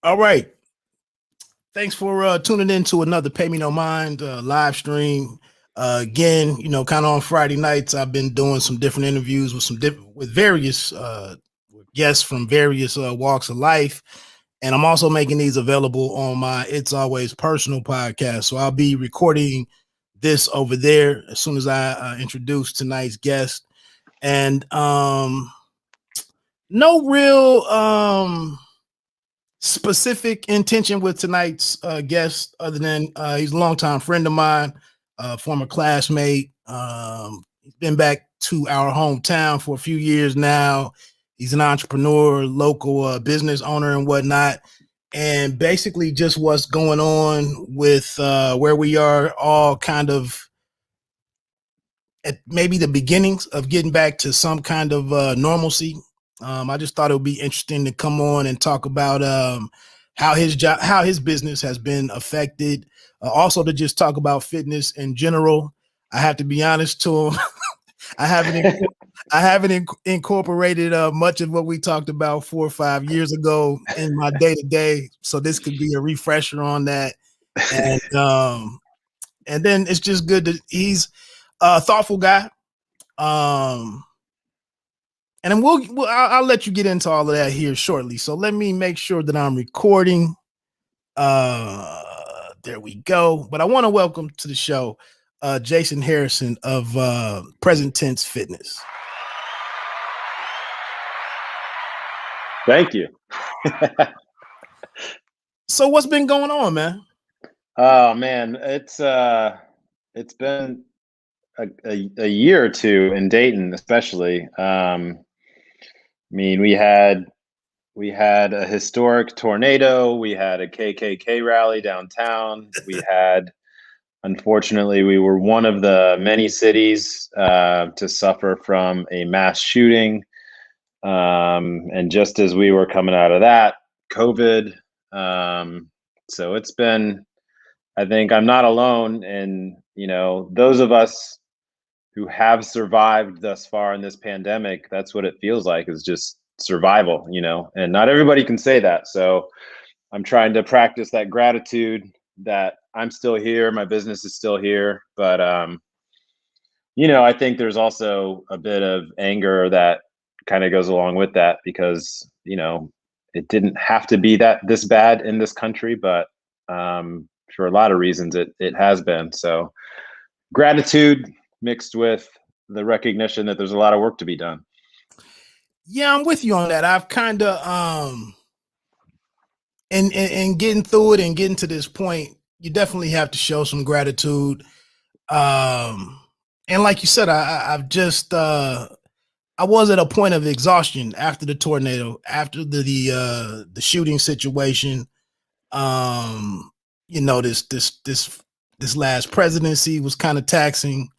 All right. Thanks for tuning in to another Pay Me No Mind live stream. Again, kind of on Friday nights, I've been doing some different interviews with various guests from various walks of life, and I'm also making these available on my It's Always Personal podcast. So I'll be recording this over there as soon as I introduce tonight's guest, and no real specific intention with tonight's guest other than he's a longtime friend of mine, former classmate. He's been back to our hometown for a few years now. He's an entrepreneur, local business owner and whatnot, and basically just what's going on with where we are all kind of at maybe the beginnings of getting back to some kind of normalcy. I just thought it would be interesting to come on and talk about how his business has been affected. Also to just talk about fitness in general. I have to be honest to him. I haven't incorporated much of what we talked about 4 or 5 years ago in my day to day. So this could be a refresher on that. And then it's just good that he's a thoughtful guy. And then I'll let you get into all of that here shortly. So let me make sure that I'm recording. There we go. But I want to welcome to the show Jason Harrison of Present Tense Fitness. Thank you. So what's been going on, man? Oh man, it's been a year or two in Dayton, especially. I mean, we had a historic tornado. We had a KKK rally downtown. Unfortunately, we were one of the many cities to suffer from a mass shooting. And just as we were coming out of that, COVID. So it's been, I think I'm not alone. And, those of us who have survived thus far in this pandemic, that's what it feels like, is just survival, and not everybody can say that. So I'm trying to practice that gratitude that I'm still here. My business is still here. But, I think there's also a bit of anger that kind of goes along with that because, it didn't have to be this bad in this country, but for a lot of reasons it has been. So gratitude mixed with the recognition that there's a lot of work to be done. Yeah, I'm with you on that. I've kind of and getting through it and getting to this point, you definitely have to show some gratitude. And like you said, I've just I was at a point of exhaustion after the tornado, after the shooting situation. This last presidency was kind of taxing.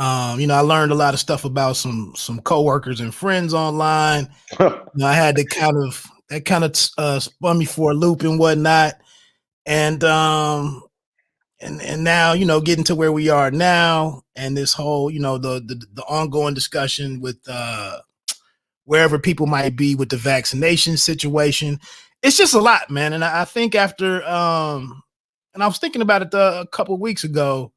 I learned a lot of stuff about some coworkers and friends online. I had to kind of spun me for a loop and whatnot. And now, getting to where we are now and this whole, the ongoing discussion with wherever people might be with the vaccination situation, it's just a lot, man. And I think after, and I was thinking about it a couple of weeks ago,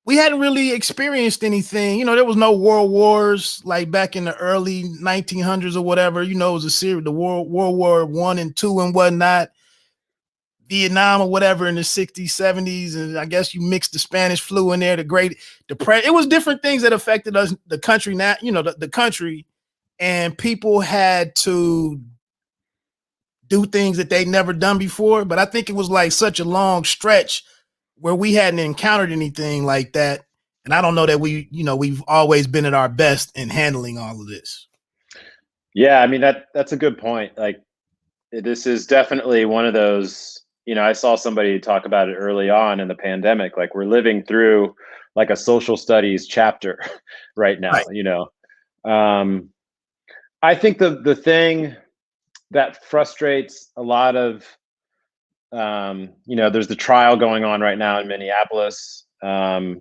we hadn't really experienced anything. There was no world wars like back in the early 1900s or whatever. It was a series, the World War I and II and whatnot, Vietnam or whatever in the 60s, 70s. And I guess you mixed the Spanish flu in there, the Great Depression. It was different things that affected us, the country now, the country, and people had to do things that they'd never done before. But I think it was like such a long stretch where we hadn't encountered anything like that. And I don't know that we've always been at our best in handling all of this. Yeah, I mean, that's a good point. Like, this is definitely one of those, I saw somebody talk about it early on in the pandemic. Like, we're living through like a social studies chapter right now, right. I think the thing that frustrates a lot of, there's the trial going on right now in Minneapolis. I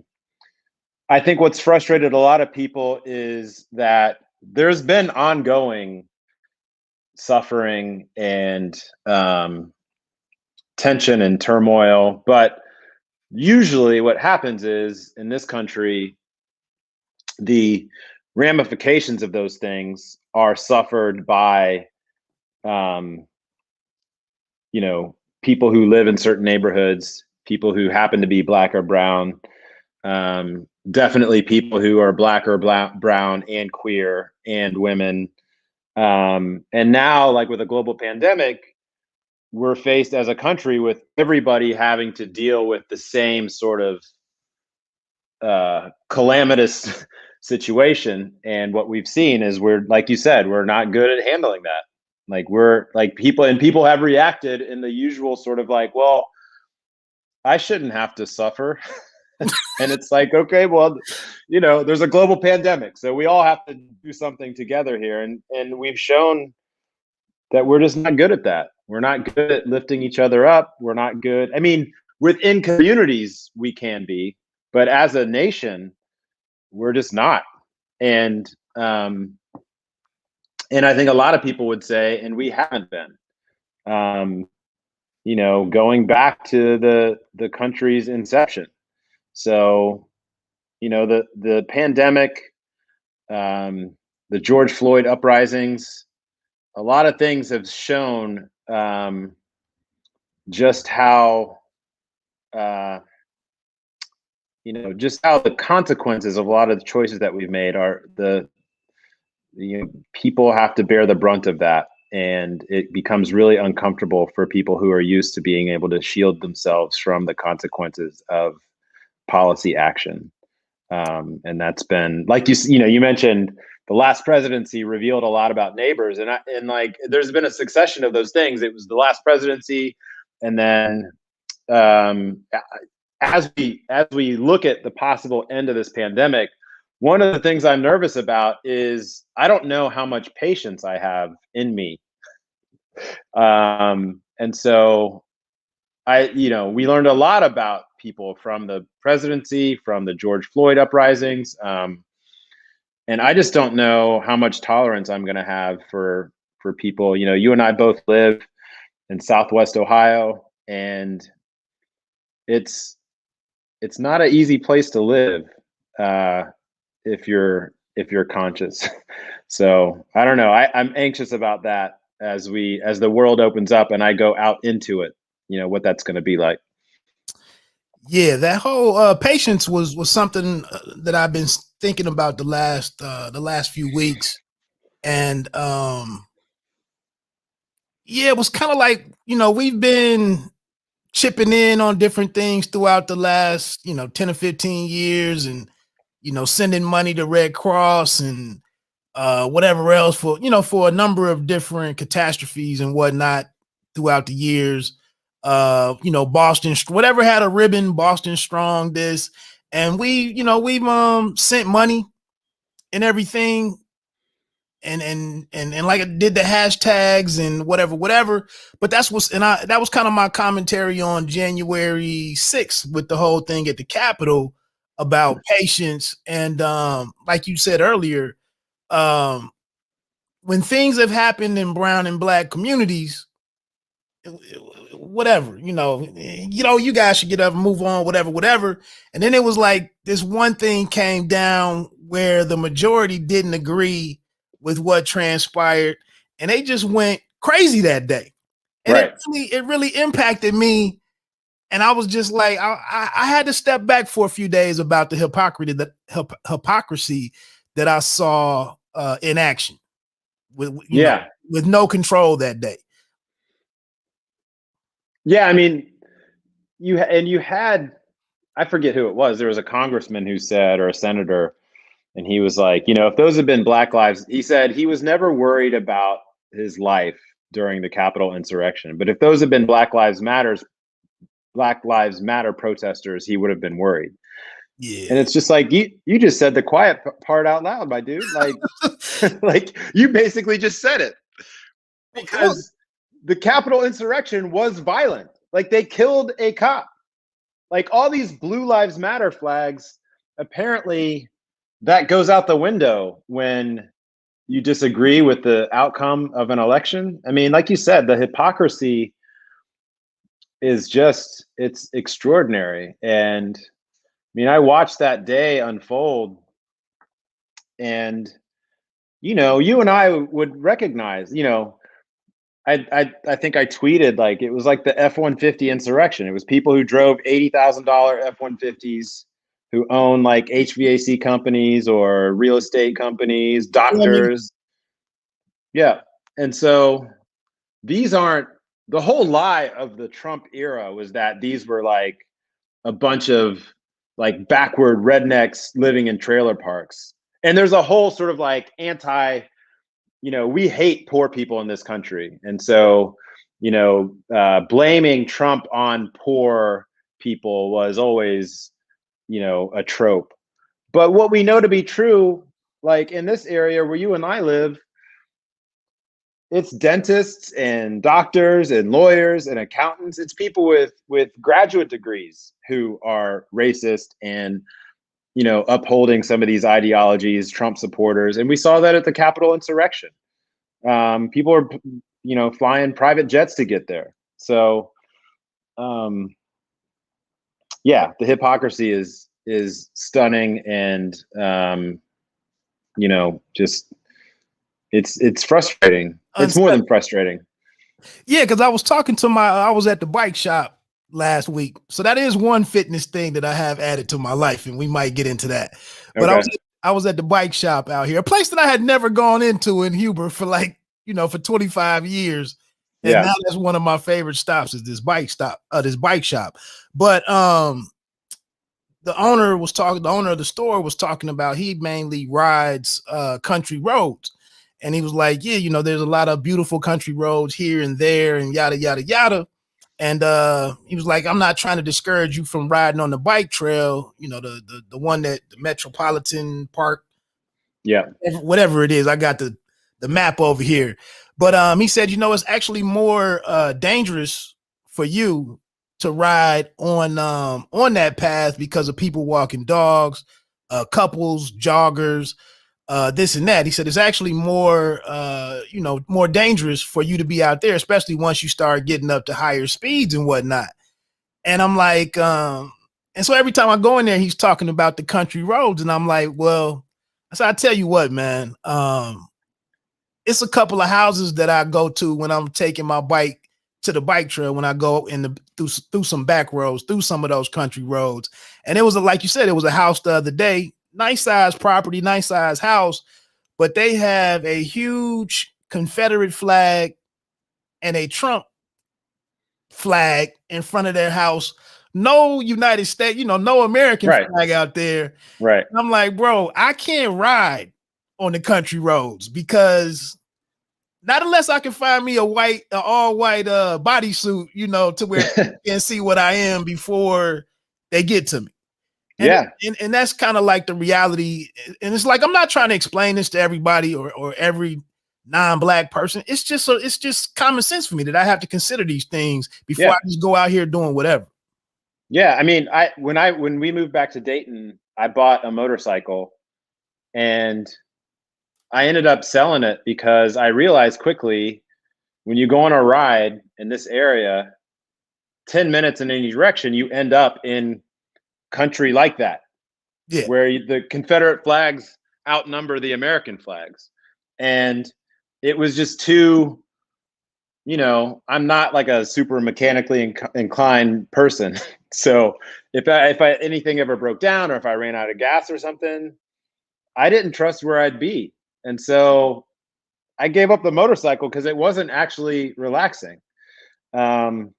think what's frustrated a lot of people is that there's been ongoing suffering and tension and turmoil. But usually what happens is in this country, the ramifications of those things are suffered by, people who live in certain neighborhoods, people who happen to be Black or brown, definitely people who are Black or brown and queer and women. And now, like with a global pandemic, we're faced as a country with everybody having to deal with the same sort of calamitous situation. And what we've seen is like you said, we're not good at handling that. Like people have reacted in the usual sort of like, well, I shouldn't have to suffer. And it's like, okay, well, there's a global pandemic, so we all have to do something together here. And we've shown that we're just not good at that. We're not good at lifting each other up. We're not good. I mean, within communities, we can be, but as a nation, we're just not. And I think a lot of people would say, and we haven't been, going back to the country's inception. So, the pandemic, the George Floyd uprisings, a lot of things have shown just how, just how the consequences of a lot of the choices that we've made are people have to bear the brunt of that. And it becomes really uncomfortable for people who are used to being able to shield themselves from the consequences of policy action. And that's been, like you mentioned, the last presidency revealed a lot about neighbors, and like there's been a succession of those things. It was the last presidency, and then as we look at the possible end of this pandemic, one of the things I'm nervous about is I don't know how much patience I have in me. And so we learned a lot about people from the presidency, from the George Floyd uprisings. And I just don't know how much tolerance I'm going to have for people. You and I both live in Southwest Ohio, and it's not an easy place to live if you're conscious. So I don't know. I'm anxious about that as the world opens up and I go out into it. What that's going to be like. Yeah, that whole patience was something that I've been thinking about the last few weeks, and it was kind of like we've been chipping in on different things throughout the last 10 or 15 years, and sending money to Red Cross and whatever else for a number of different catastrophes and whatnot throughout the years. Boston, whatever had a ribbon, Boston Strong, this, and we've sent money and everything, and like I did the hashtags and whatever. But that was kind of my commentary on January 6th with the whole thing at the Capitol about patience. And like you said earlier, when things have happened in brown and Black communities, whatever, you guys should get up and move on, whatever. And then it was like this one thing came down where the majority didn't agree with what transpired, and they just went crazy that day. And right. it really impacted me. And I was just like, I had to step back for a few days about the hypocrisy that I saw in action with no control that day. Yeah, I mean, you had, I forget who it was. There was a congressman who said, or a senator, and he was like, if those had been Black lives, he said he was never worried about his life during the Capitol insurrection. But if those had been Black Lives Matter protesters, he would have been worried. Yeah. And it's just like, you just said the quiet part out loud, my dude. Like, like you basically just said it. Because the Capitol insurrection was violent. Like, they killed a cop. Like, all these Blue Lives Matter flags, apparently that goes out the window when, you disagree with the outcome of an election. I mean, like you said, the hypocrisy is just, it's extraordinary. And I mean, I watched that day unfold, and, you know, you and I would recognize, you know, I think I tweeted, like, it was like the F-150 insurrection. It was people who drove $80,000 F-150s, who own like HVAC companies or real estate companies, doctors. Yeah. And so these aren't, the whole lie of the Trump era was that these were like a bunch of like backward rednecks living in trailer parks. And there's a whole sort of like anti, you know, we hate poor people in this country. And so, you know, blaming Trump on poor people was always, you know, a trope. But what we know to be true, like in this area where you and I live, it's dentists and doctors and lawyers and accountants. It's people with graduate degrees who are racist and, you know, upholding some of these ideologies, Trump supporters. And we saw that at the Capitol insurrection. People are, you know, flying private jets to get there. So, yeah, the hypocrisy is stunning, and, you know, just, it's frustrating. It's more than frustrating. Yeah, because I was at the bike shop last week. So that is one fitness thing that I have added to my life, and we might get into that. But Okay. I was at the bike shop out here, a place that I had never gone into in Huber for like, you know, for 25 years. And now that's one of my favorite stops, is this bike shop. But the owner of the store was talking about, he mainly rides country roads. And he was like, yeah, you know, there's a lot of beautiful country roads here and there and yada, yada, yada. And he was like, I'm not trying to discourage you from riding on the bike trail, you know, the one that the Metropolitan Park. Yeah. Whatever it is. I got the map over here. But he said, you know, it's actually more dangerous for you to ride on that path because of people walking dogs, couples, joggers, this and that. He said it's actually more, you know, more dangerous for you to be out there, especially once you start getting up to higher speeds and whatnot. And I'm like, and so every time I go in there, he's talking about the country roads, and I'm like, well, so I tell you what, man, it's a couple of houses that I go to when I'm taking my bike to the bike trail, when I go through some back roads, through some of those country roads. And it was like you said, it was a house the other day, nice size property, nice size house, but they have a huge Confederate flag and a Trump flag in front of their house. No United States, you know, no American flag out there. Right. And I'm like, bro, I can't ride on the country roads, because not unless I can find me all white bodysuit, you know, to where you can see what I am before they get to me. And, and that's kind of like the reality. And it's like, I'm not trying to explain this to everybody or every non-black person. It's just common sense for me that I have to consider these things before I just go out here doing whatever. Yeah. I mean, when we moved back to Dayton, I bought a motorcycle, and I ended up selling it because I realized quickly, when you go on a ride in this area, 10 minutes in any direction, you end up in country like that, where the Confederate flags outnumber the American flags. And it was just too, you know, I'm not like a super mechanically inclined person. So if anything ever broke down, or if I ran out of gas or something, I didn't trust where I'd be. And so I gave up the motorcycle because it wasn't actually relaxing. And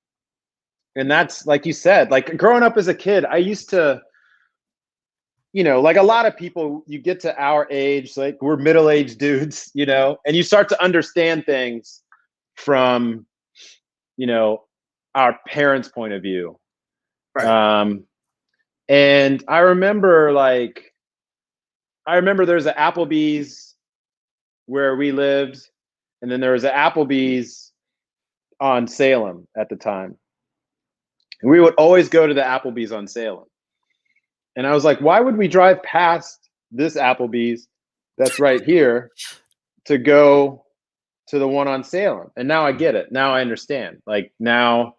that's, like you said, like growing up as a kid, I used to, you know, like a lot of people, you get to our age, like we're middle-aged dudes, you know, and you start to understand things from, you know, our parents' point of view. Right. And I remember there's an Applebee's where we lived, and then there was an Applebee's on Salem at the time. And we would always go to the Applebee's on Salem. And I was like, why would we drive past this Applebee's that's right here to go to the one on Salem. And now I get it. Now I understand. Like now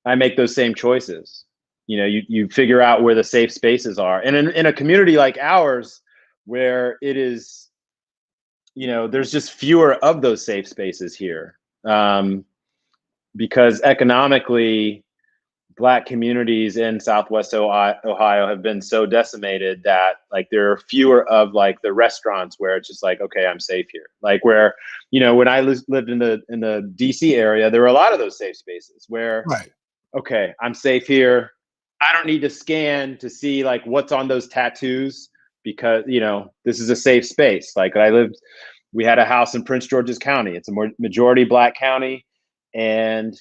I make those same choices. You know, you figure out where the safe spaces are. And in a community like ours, where it is, you know, there's just fewer of those safe spaces here. Because economically, Black communities in Southwest Ohio have been so decimated that like there are fewer of like the restaurants where it's just like, okay, I'm safe here. Like where, you know, when I lived in the DC area, there were a lot of those safe spaces where, Right. okay, I'm safe here. I don't need to scan to see like what's on those tattoos because, you know, this is a safe space. Like we had a house in Prince George's County. It's a majority Black county. And,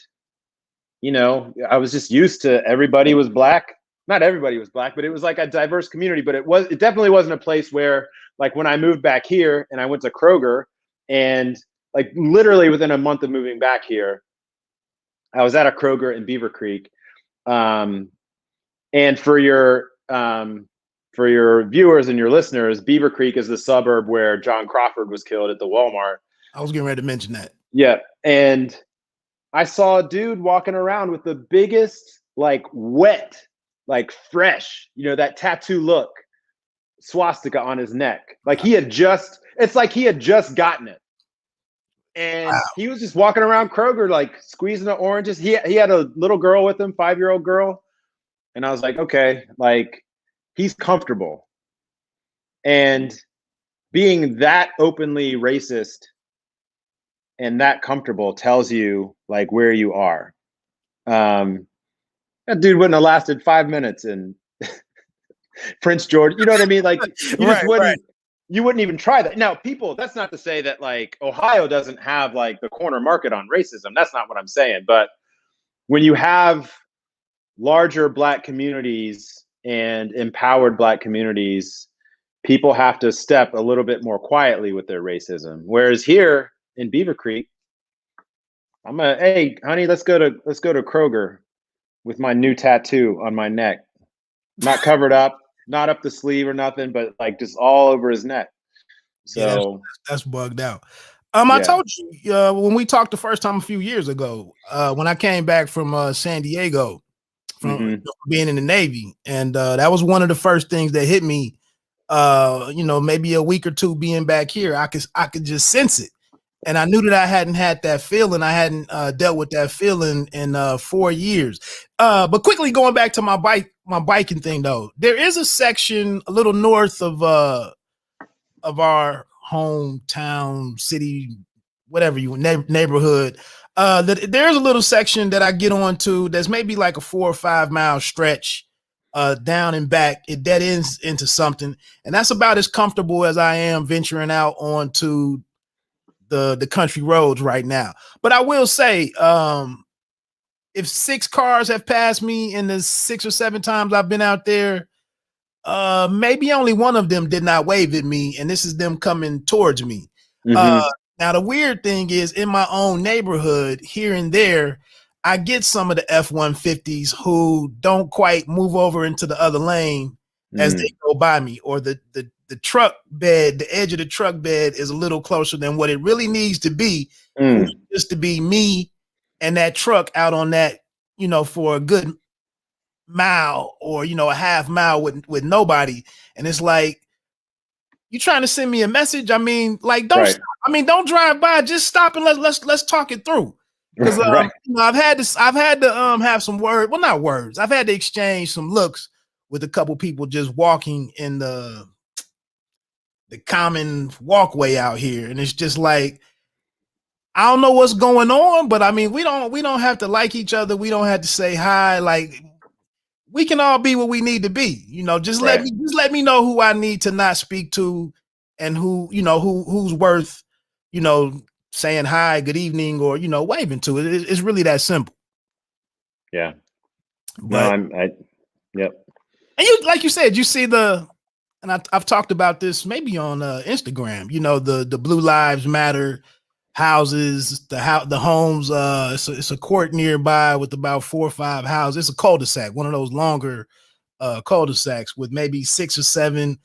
you know, I was just used to everybody was Black. Not everybody was Black, but it was like a diverse community. But it definitely wasn't a place where like when I moved back here and I went to Kroger and like literally within a month of moving back here, I was at a Kroger in Beaver Creek. And for your viewers and your listeners, Beaver Creek is the suburb where John Crawford was killed at the Walmart. I was getting ready to mention that. Yeah. And I saw a dude walking around with the biggest, like wet, like fresh, you know, that tattoo look, swastika on his neck. Like it's like he had just gotten it. And wow. He was just walking around Kroger, like squeezing the oranges. He had a little girl with him, 5-year-old girl. And I was like, okay, like he's comfortable. And being that openly racist and that comfortable tells you like where you are. That dude wouldn't have lasted 5 minutes in Prince George. You know what I mean? Like you wouldn't even try that. Now, people, that's not to say that like Ohio doesn't have like the corner market on racism. That's not what I'm saying. But when you have larger Black communities and empowered Black communities, people have to step a little bit more quietly with their racism. Whereas here in Beaver Creek, hey, honey, let's go to Kroger with my new tattoo on my neck. Not covered up, not up the sleeve or nothing, but like just all over his neck. So yeah, that's bugged out. I told you when we talked the first time a few years ago, when I came back from San Diego from being in the Navy, and that was one of the first things that hit me. You know, maybe a week or two being back here, I could just sense it. And I knew that I hadn't had that feeling. I hadn't dealt with that feeling in 4 years. But quickly going back to my biking thing though, there is a section a little north of our hometown, city, whatever neighborhood. That there's a little section that I get onto that's maybe like a 4 or 5 mile stretch down and back. It dead ends into something, and that's about as comfortable as I am venturing out onto the country roads right now. But I will say, if 6 cars have passed me in the 6 or 7 times I've been out there, maybe only one of them did not wave at me, and this is them coming towards me. Now the weird thing is, in my own neighborhood here and there, I get some of the F-150s who don't quite move over into the other lane as they go by me, or the truck bed, the edge of the truck bed is a little closer than what it really needs to be, just to be me and that truck out on that, you know, for a good mile or, you know, a half mile with nobody. And it's like, you trying to send me a message? I mean, like, don't drive by, just stop and let's talk it through. Because you know, I've had to have some words. Well, not words. I've had to exchange some looks with a couple people just walking in the common walkway out here, and it's just like, I don't know what's going on, but I mean, we don't have to like each other. We don't have to say hi. Like, we can all be what we need to be. You know, just let me know who I need to not speak to, and who, you know, who's worth, you know, saying hi, good evening, or, you know, waving to. It's really that simple. Yeah. But yep. And you, like you said, you see and I've talked about this maybe on Instagram, you know, the Blue Lives Matter houses, the homes. It's a court nearby with about 4 or 5 houses. It's a cul-de-sac, one of those longer cul-de-sacs with maybe 6 or 7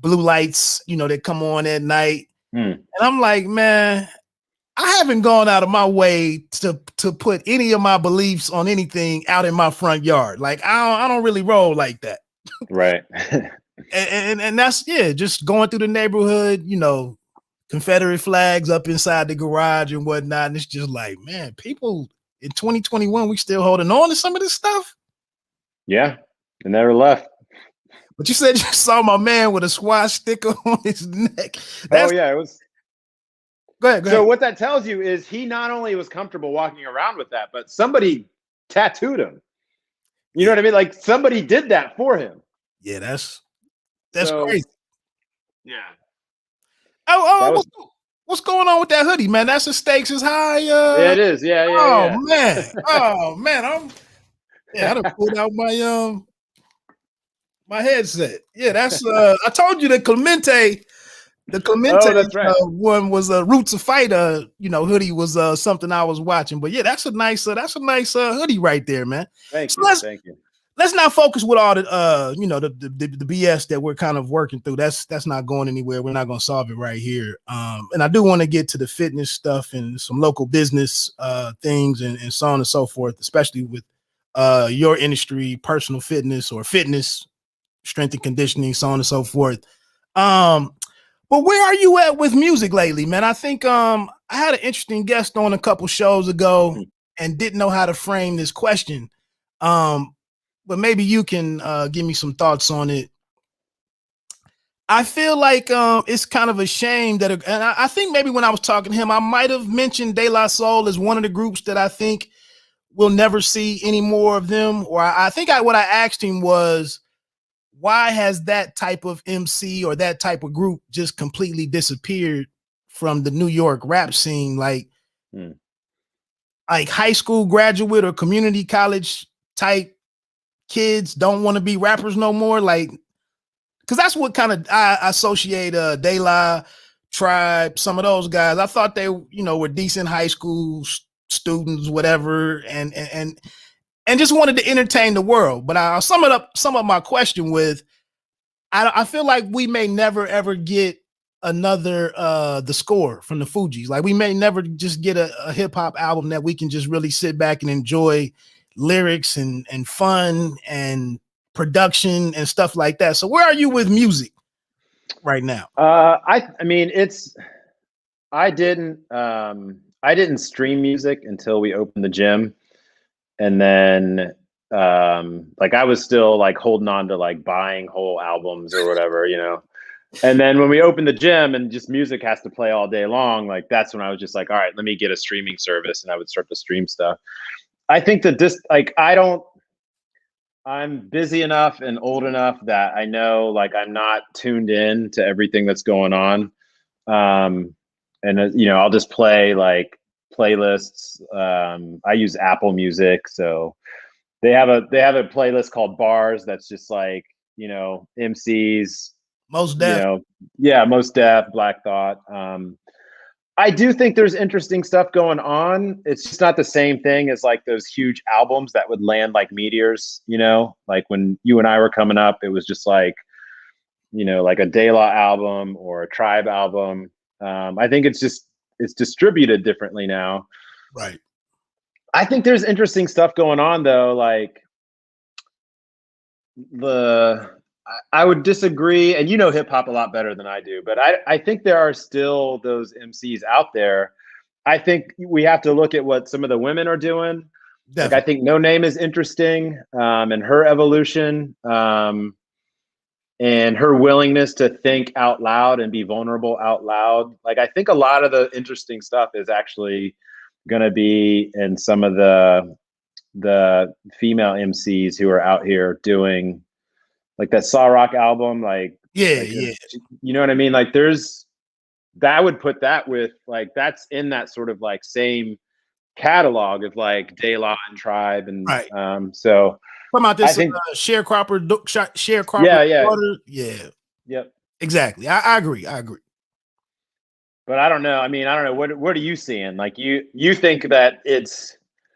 blue lights, you know, that come on at night. And I'm like, man, I haven't gone out of my way to put any of my beliefs on anything out in my front yard. Like I don't really roll like that. Right. and that's just going through the neighborhood, Confederate flags up inside the garage and whatnot. And it's just like, man, people in 2021, we still holding on to some of this stuff. Yeah, it never left. But you said you saw my man with a swastika on his neck. Oh yeah, it was. Go ahead. So what that tells you is he not only was comfortable walking around with that, but somebody tattooed him. You know what I mean? Like somebody did that for him. Yeah, that's crazy. Yeah. What's going on with that hoodie, man? That's the stakes is high. Yeah, it is. Yeah. Man. Oh man. I done pulled out my my headset. Yeah, that's I told you the Clemente that's right. One was a Roots of Fight hoodie was something I was watching. But yeah, that's a nice hoodie right there, man. Thank you. Let's not focus with all the the BS that we're kind of working through. That's not going anywhere. We're not going to solve it right here. And I do want to get to the fitness stuff and some local business things and so on and so forth, especially with your industry, personal fitness or fitness, strength and conditioning, so on and so forth. But where are you at with music lately, man? I think I had an interesting guest on a couple shows ago and didn't know how to frame this question. But maybe you can give me some thoughts on it. I feel like it's kind of a shame that, and I think maybe when I was talking to him, I might have mentioned De La Soul as one of the groups that I think we'll never see any more of them. Or I think what I asked him was, why has that type of MC or that type of group just completely disappeared from the New York rap scene? Like high school graduate or community college type kids don't want to be rappers no more. Like, because that's what kind of I associate De La, Tribe, some of those guys. I thought they, were decent high school students, whatever, and just wanted to entertain the world. But I'll sum up my question with, I feel like we may never ever get another The Score from the Fugees. Like we may never just get a hip hop album that we can just really sit back and enjoy lyrics and fun and production and stuff like that. So where are you with music right now? I mean, I didn't stream music until we opened the gym. And then I was still like holding on to like buying whole albums or whatever, And then when we opened the gym and just music has to play all day long, like that's when I was just like, all right, let me get a streaming service, and I would start to stream stuff. I think that I'm busy enough and old enough that I know like I'm not tuned in to everything that's going on. And I'll just play like playlists. I use Apple Music, so they have a playlist called Bars that's just like, MCs, Most Def. Most Def, Black Thought. I do think there's interesting stuff going on. It's just not the same thing as like those huge albums that would land like meteors, like when you and I were coming up, it was just like, like a De La album or a Tribe album. I think it's distributed differently now. Right. I think there's interesting stuff going on though. Like I would disagree, and hip hop a lot better than I do, but I think there are still those MCs out there. I think we have to look at what some of the women are doing. Like, I think No Name is interesting, and her evolution, and her willingness to think out loud and be vulnerable out loud. Like, I think a lot of the interesting stuff is actually going to be in some of the female MCs who are out here doing like that Saw Rock album, yeah. You know what I mean? Like I would put that with like, that's in that sort of like same catalog of like De La and Tribe. And right. So talking about this sharecropper, daughter. Yeah. Yep. Exactly. I agree. But I don't know. I mean, I don't know. What are you seeing? Like you think that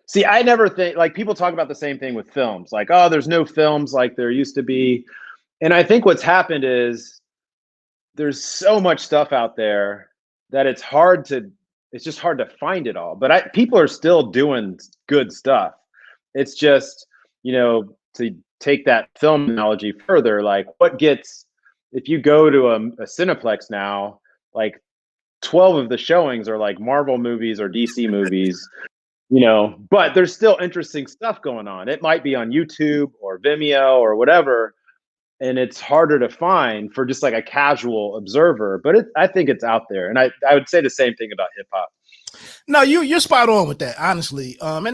see, I never think, like, people talk about the same thing with films. Like, oh, there's no films like there used to be. And I think what's happened is there's so much stuff out there that it's just hard to find it all. But people are still doing good stuff. It's just, to take that film analogy further, like if you go to a Cineplex now, like 12 of the showings are like Marvel movies or DC movies, but there's still interesting stuff going on. It might be on YouTube or Vimeo or whatever, and it's harder to find for just like a casual observer, but I think it's out there. And I would say the same thing about hip hop. No, you're spot on with that, honestly. And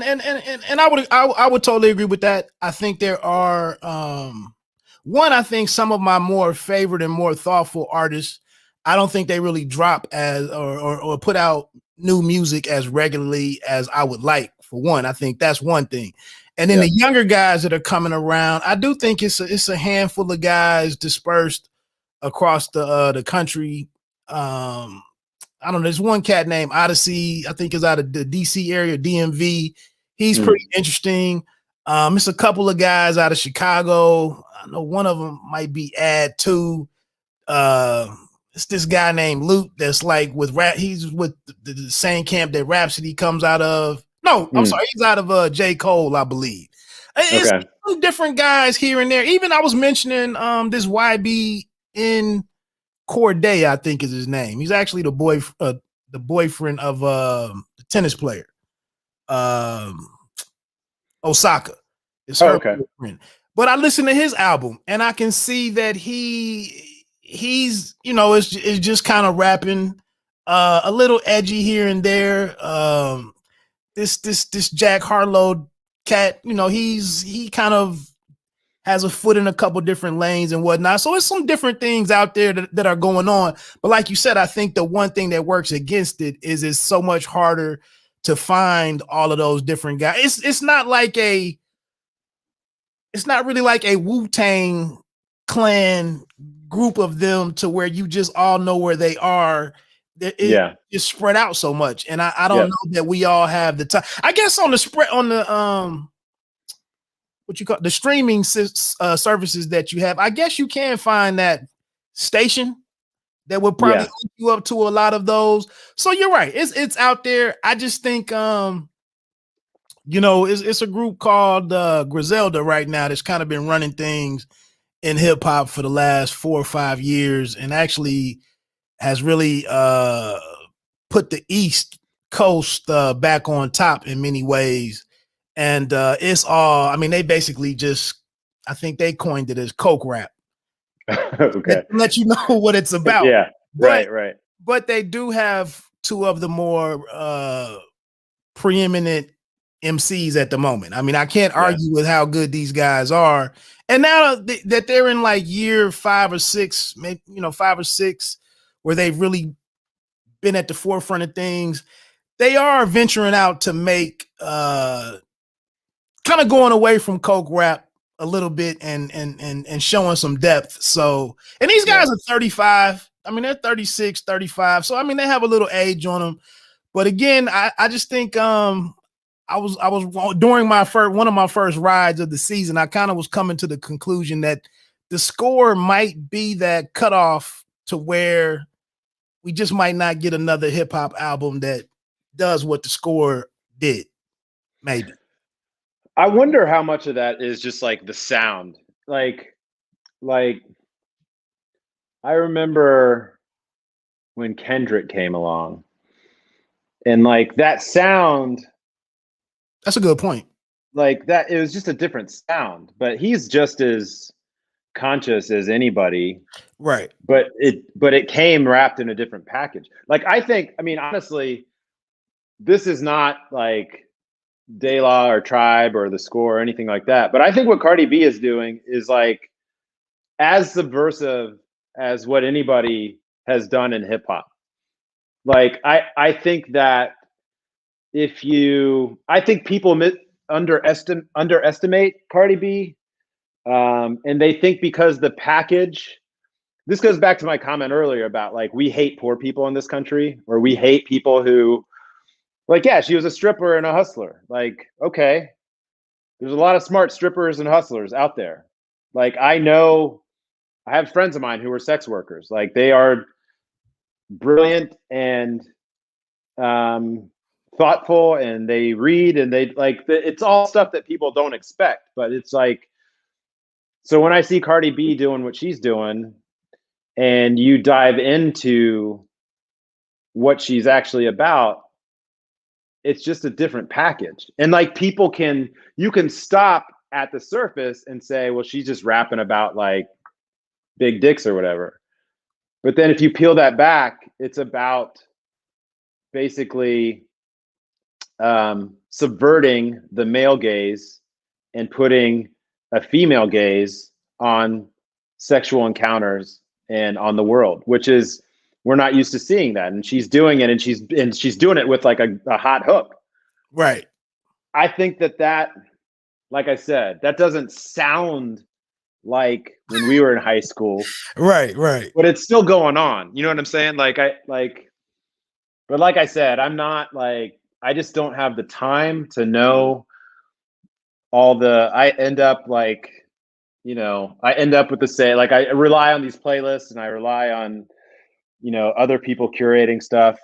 I would totally agree with that. I think there are I think some of my more favorite and more thoughtful artists, I don't think they really drop as or put out new music as regularly as I would like. For one, I think that's one thing. And then the younger guys that are coming around, I do think it's a handful of guys dispersed across the country. I don't know. There's one cat named Odyssey, I think is out of the DC area, DMV. He's pretty interesting. It's a couple of guys out of Chicago. I know one of them might be Ad 2. It's this guy named Luke that's like with rap. He's with the same camp that Rhapsody comes out of. No, I'm sorry. He's out of J. Cole, I believe. It's different guys here and there. Even I was mentioning this YB in Corday, I think is his name. He's actually the boyfriend of the tennis player, Osaka. It's her boyfriend. But I listened to his album, and I can see that he's it's just kind of rapping, a little edgy here and there. This Jack Harlow cat, he kind of has a foot in a couple different lanes and whatnot. So it's some different things out there that are going on. But like you said, I think the one thing that works against it is it's so much harder to find all of those different guys. It's not really like a Wu-Tang Clan group of them to where you just all know where they are. It's spread out so much. And I don't know that we all have the time. I guess on the what you call the streaming services that you have, I guess you can find that station that would probably hook you up to a lot of those. So you're right. It's out there. I just think, it's a group called Griselda right now that's kind of been running things in hip hop for the last 4 or 5 years, and actually has really put the East Coast back on top in many ways. And it's all, they basically I think they coined it as Coke rap. Okay. Let you know what it's about. Yeah. Right. But they do have two of the more preeminent MCs at the moment. I can't argue with how good these guys are. And now that they're in like year 5 or 6, maybe 5 or 6, where they've really been at the forefront of things, they are venturing out to make kind of going away from Coke rap a little bit and showing some depth. So, and these guys are 35. They're 36, 35. So, they have a little age on them. But again, I just think I was during one of my first rides of the season, I kind of was coming to the conclusion that the score might be that cutoff to where we just might not get another hip hop album that does what the score did. Maybe. I wonder how much of that is just like the sound. Like I remember when Kendrick came along, and like that sound. That's a good point. Like that, it was just a different sound, but he's just as conscious as anybody. Right. But it came wrapped in a different package. Like, I think, honestly, this is not like De La or Tribe or the Score or anything like that. But I think what Cardi B is doing is like as subversive as what anybody has done in hip hop. Like, I think that I think people underestimate Cardi B, and they think because the package. This goes back to my comment earlier about like we hate poor people in this country, or we hate people who, like, yeah, she was a stripper and a hustler. Like, okay, there's a lot of smart strippers and hustlers out there. Like, I have friends of mine who are sex workers. Like, they are brilliant and thoughtful, and they read, and they like it's all stuff that people don't expect. But it's like, so when I see Cardi B doing what she's doing, and you dive into what she's actually about, it's just a different package. And like you can stop at the surface and say, well, she's just rapping about like big dicks or whatever. But then if you peel that back, it's about basically subverting the male gaze and putting a female gaze on sexual encounters and on the world, which is, we're not used to seeing that. And she's doing it, and she's doing it with like a hot hook. Right. I think that, like I said, that doesn't sound like when we were in high school. Right. But it's still going on. You know what I'm saying? But like I said, I'm not like, I just don't have the time to know I end up like, I end up with like I rely on these playlists, and I rely on, other people curating stuff.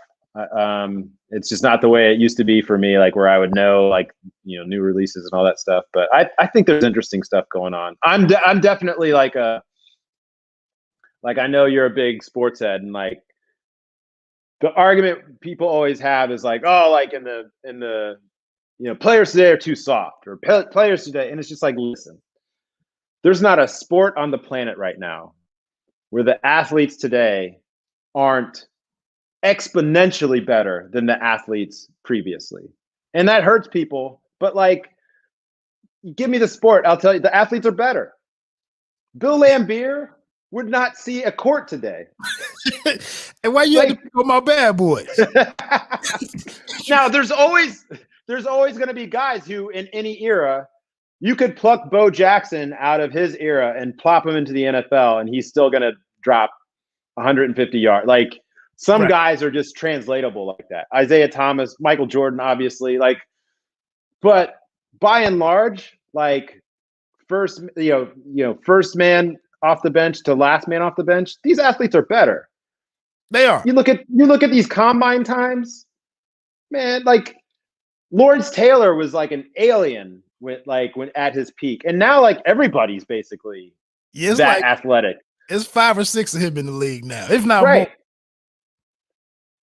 It's just not the way it used to be for me, like where I would know like, new releases and all that stuff. But I think there's interesting stuff going on. I'm definitely like I know you're a big sports head, and like the argument people always have is like, oh, like in the players today are too soft, or players today. And it's just like, listen, there's not a sport on the planet right now where the athletes today aren't exponentially better than the athletes previously. And that hurts people. But like, give me the sport, I'll tell you, the athletes are better. Bill Laimbeer would not see a court today. And why you had to pick on my bad boys? Now, there's always going to be guys who, in any era, you could pluck Bo Jackson out of his era and plop him into the NFL, and he's still going to drop 150 yards. Like, some guys are just translatable like that. Isaiah Thomas, Michael Jordan, obviously. Like, but by and large, like first man off the bench to last man off the bench, these athletes are better. They are. You look at these combine times, man. Like Lawrence Taylor was like an alien when at his peak, and now like everybody's basically that athletic. It's 5 or 6 of him in the league now, if not right. more.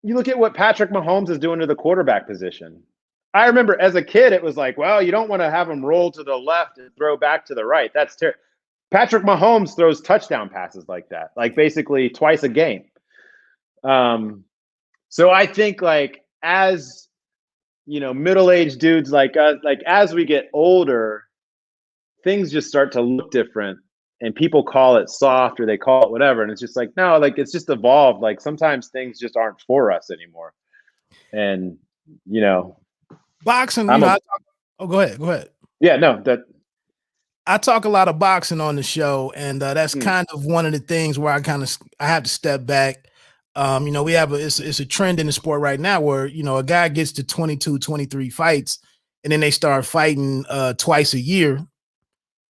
You look at what Patrick Mahomes is doing to the quarterback position. I remember as a kid, it was like, well, you don't want to have him roll to the left and throw back to the right. That's terrible. Patrick Mahomes throws touchdown passes like that, like basically twice a game. So I think like as middle-aged dudes like us, like as we get older, things just start to look different, and people call it soft or they call it whatever. And it's just like, no, like it's just evolved. Like sometimes things just aren't for us anymore. And, boxing, go ahead. Yeah, no, I talk a lot of boxing on the show, and that's kind of one of the things where I have to step back. We have it's a trend in the sport right now where, a guy gets to 22, 23 fights, and then they start fighting twice a year.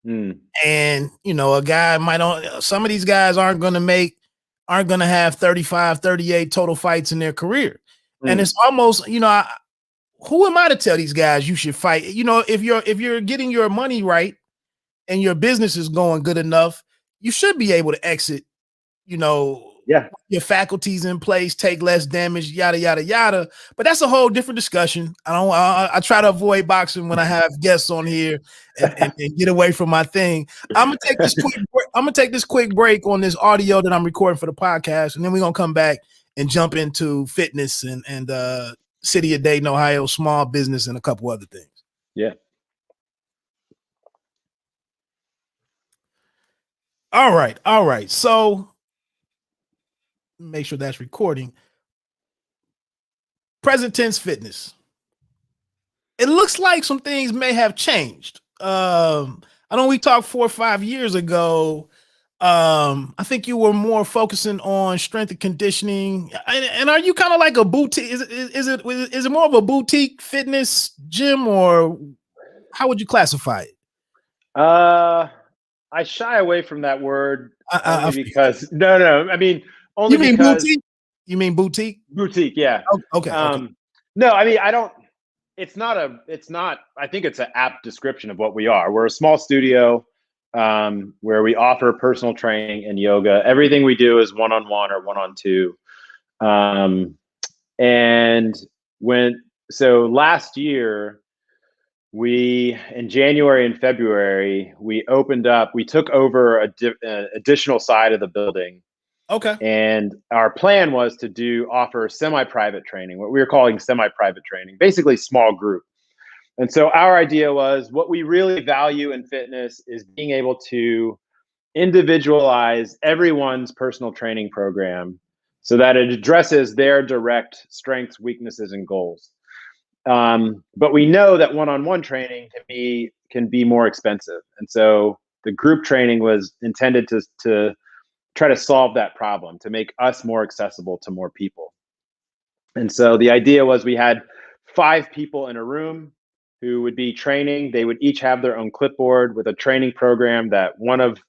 And, a guy some of these guys aren't going to have 35, 38 total fights in their career. And it's almost, who am I to tell these guys you should fight? If you're getting your money right and your business is going good enough, you should be able to exit, your faculties in place, take less damage, yada, yada, yada. But that's a whole different discussion. I try to avoid boxing when I have guests on here and get away from my thing. I'm gonna take this quick break on this audio that I'm recording for the podcast, and then we're gonna come back and jump into fitness and city of Dayton, Ohio, small business, and a couple other things. Yeah. All right. So make sure that's recording. Present tense fitness. It looks like some things may have changed. I know we talked 4 or 5 years ago. I think you were more focusing on strength and conditioning. And are you kind of like a boutique? Is it more of a boutique fitness gym, or how would you classify it? I shy away from that word because no. I mean, only you mean because boutique? You mean boutique? Boutique, yeah. Oh, okay. No, I mean, it's not, I think it's an apt description of what we are. We're a small studio where we offer personal training and yoga. Everything we do is one-on-one or one-on-two. So last year, in January and February, we took over an additional side of the building. Okay. And our plan was to offer semi-private training, what we were calling semi-private training, basically small group. And so our idea was, what we really value in fitness is being able to individualize everyone's personal training program so that it addresses their direct strengths, weaknesses, and goals. But we know that one-on-one training can be more expensive. And so the group training was intended to try to solve that problem, to make us more accessible to more people. And so the idea was, we had 5 people in a room who would be training. They would each have their own clipboard with a training program that one of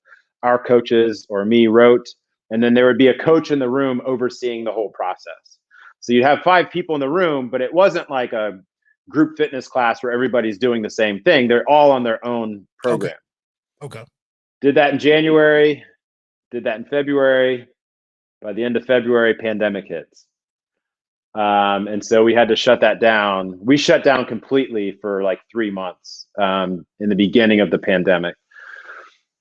our coaches or me wrote. And then there would be a coach in the room overseeing the whole process. So you'd have 5 people in the room, but it wasn't like a group fitness class where everybody's doing the same thing. They're all on their own program. Okay. Did that in January, did that in February. By the end of February, pandemic hits. And so we had to shut that down. We shut down completely for like 3 months in the beginning of the pandemic.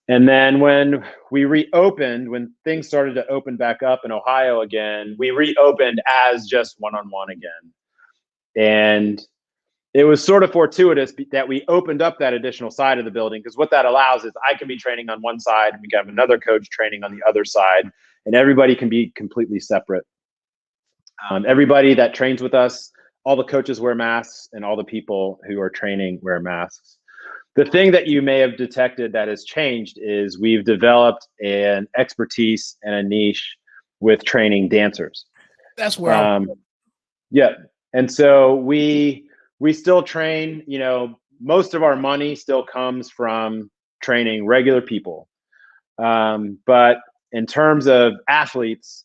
And then when we reopened, when things started to open back up in Ohio again, we reopened as just one-on-one again. And it was sort of fortuitous that we opened up that additional side of the building, because what that allows is I can be training on one side, and we have another coach training on the other side, and everybody can be completely separate. Everybody that trains with us, all the coaches wear masks, and all the people who are training wear masks. The thing that you may have detected that has changed is we've developed an expertise and a niche with training dancers. That's where yeah. And so we still train, most of our money still comes from training regular people. But in terms of athletes,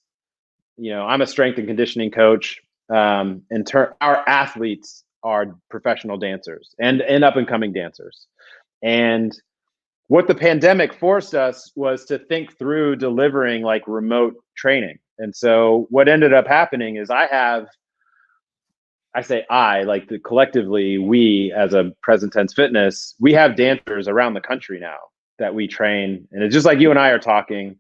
I'm a strength and conditioning coach. Our athletes are professional dancers and up and coming dancers. And what the pandemic forced us was to think through delivering like remote training. And so what ended up happening is collectively, we as a present tense fitness, we have dancers around the country now that we train. And it's just like you and I are talking.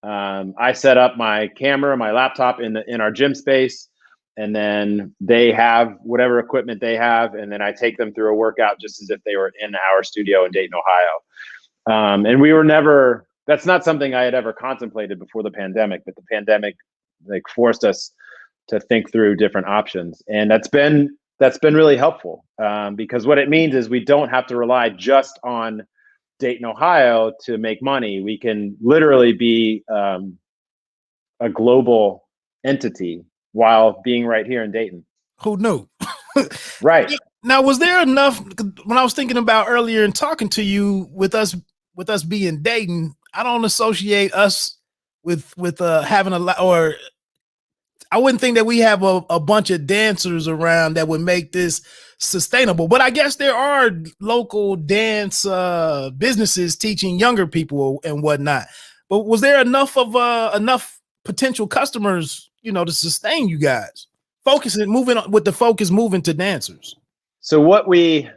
I set up my camera, my laptop in our gym space, and then they have whatever equipment they have, and then I take them through a workout just as if they were in our studio in Dayton, Ohio. And that's not something I had ever contemplated before the pandemic, but the pandemic forced us to think through different options. And that's been really helpful, because what it means is we don't have to rely just on Dayton, Ohio to make money. We can literally be a global entity while being right here in Dayton. Who knew? Right. Now, was there enough, when I was thinking about earlier and talking to you, with us being Dayton, I don't associate us with having a lot, or I wouldn't think that we have a bunch of dancers around that would make this sustainable. But I guess there are local dance businesses teaching younger people and whatnot. But was there enough potential customers, to sustain you guys? Moving to dancers. So what we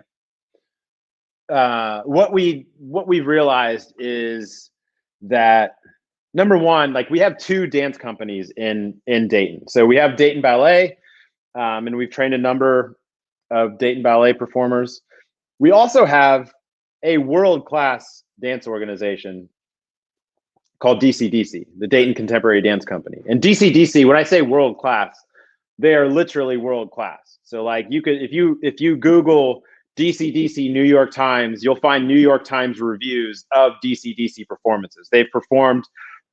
realized is that, number one, like, we have 2 dance companies in Dayton. So we have Dayton Ballet, and we've trained a number of Dayton Ballet performers. We also have a world-class dance organization called DCDC, the Dayton Contemporary Dance Company. And DCDC, when I say world-class, they are literally world-class. So like, if you Google DCDC New York Times, you'll find New York Times reviews of DCDC performances. They've performed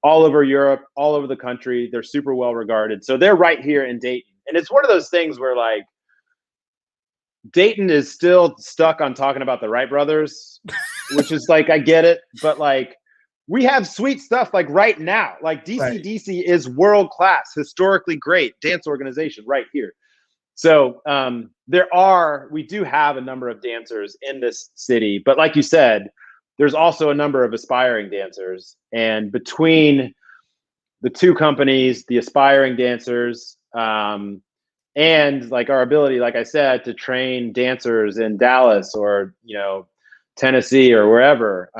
all over Europe, all over the country. They're super well regarded. So they're right here in Dayton. And it's one of those things where, like, Dayton is still stuck on talking about the Wright brothers, which is like, I get it, but like, we have sweet stuff like right now, like DC is world class, historically great dance organization right here. So we do have a number of dancers in this city, but like you said, there's also a number of aspiring dancers, and between the two companies, the aspiring dancers, and like our ability, like I said, to train dancers in Dallas or, Tennessee or wherever,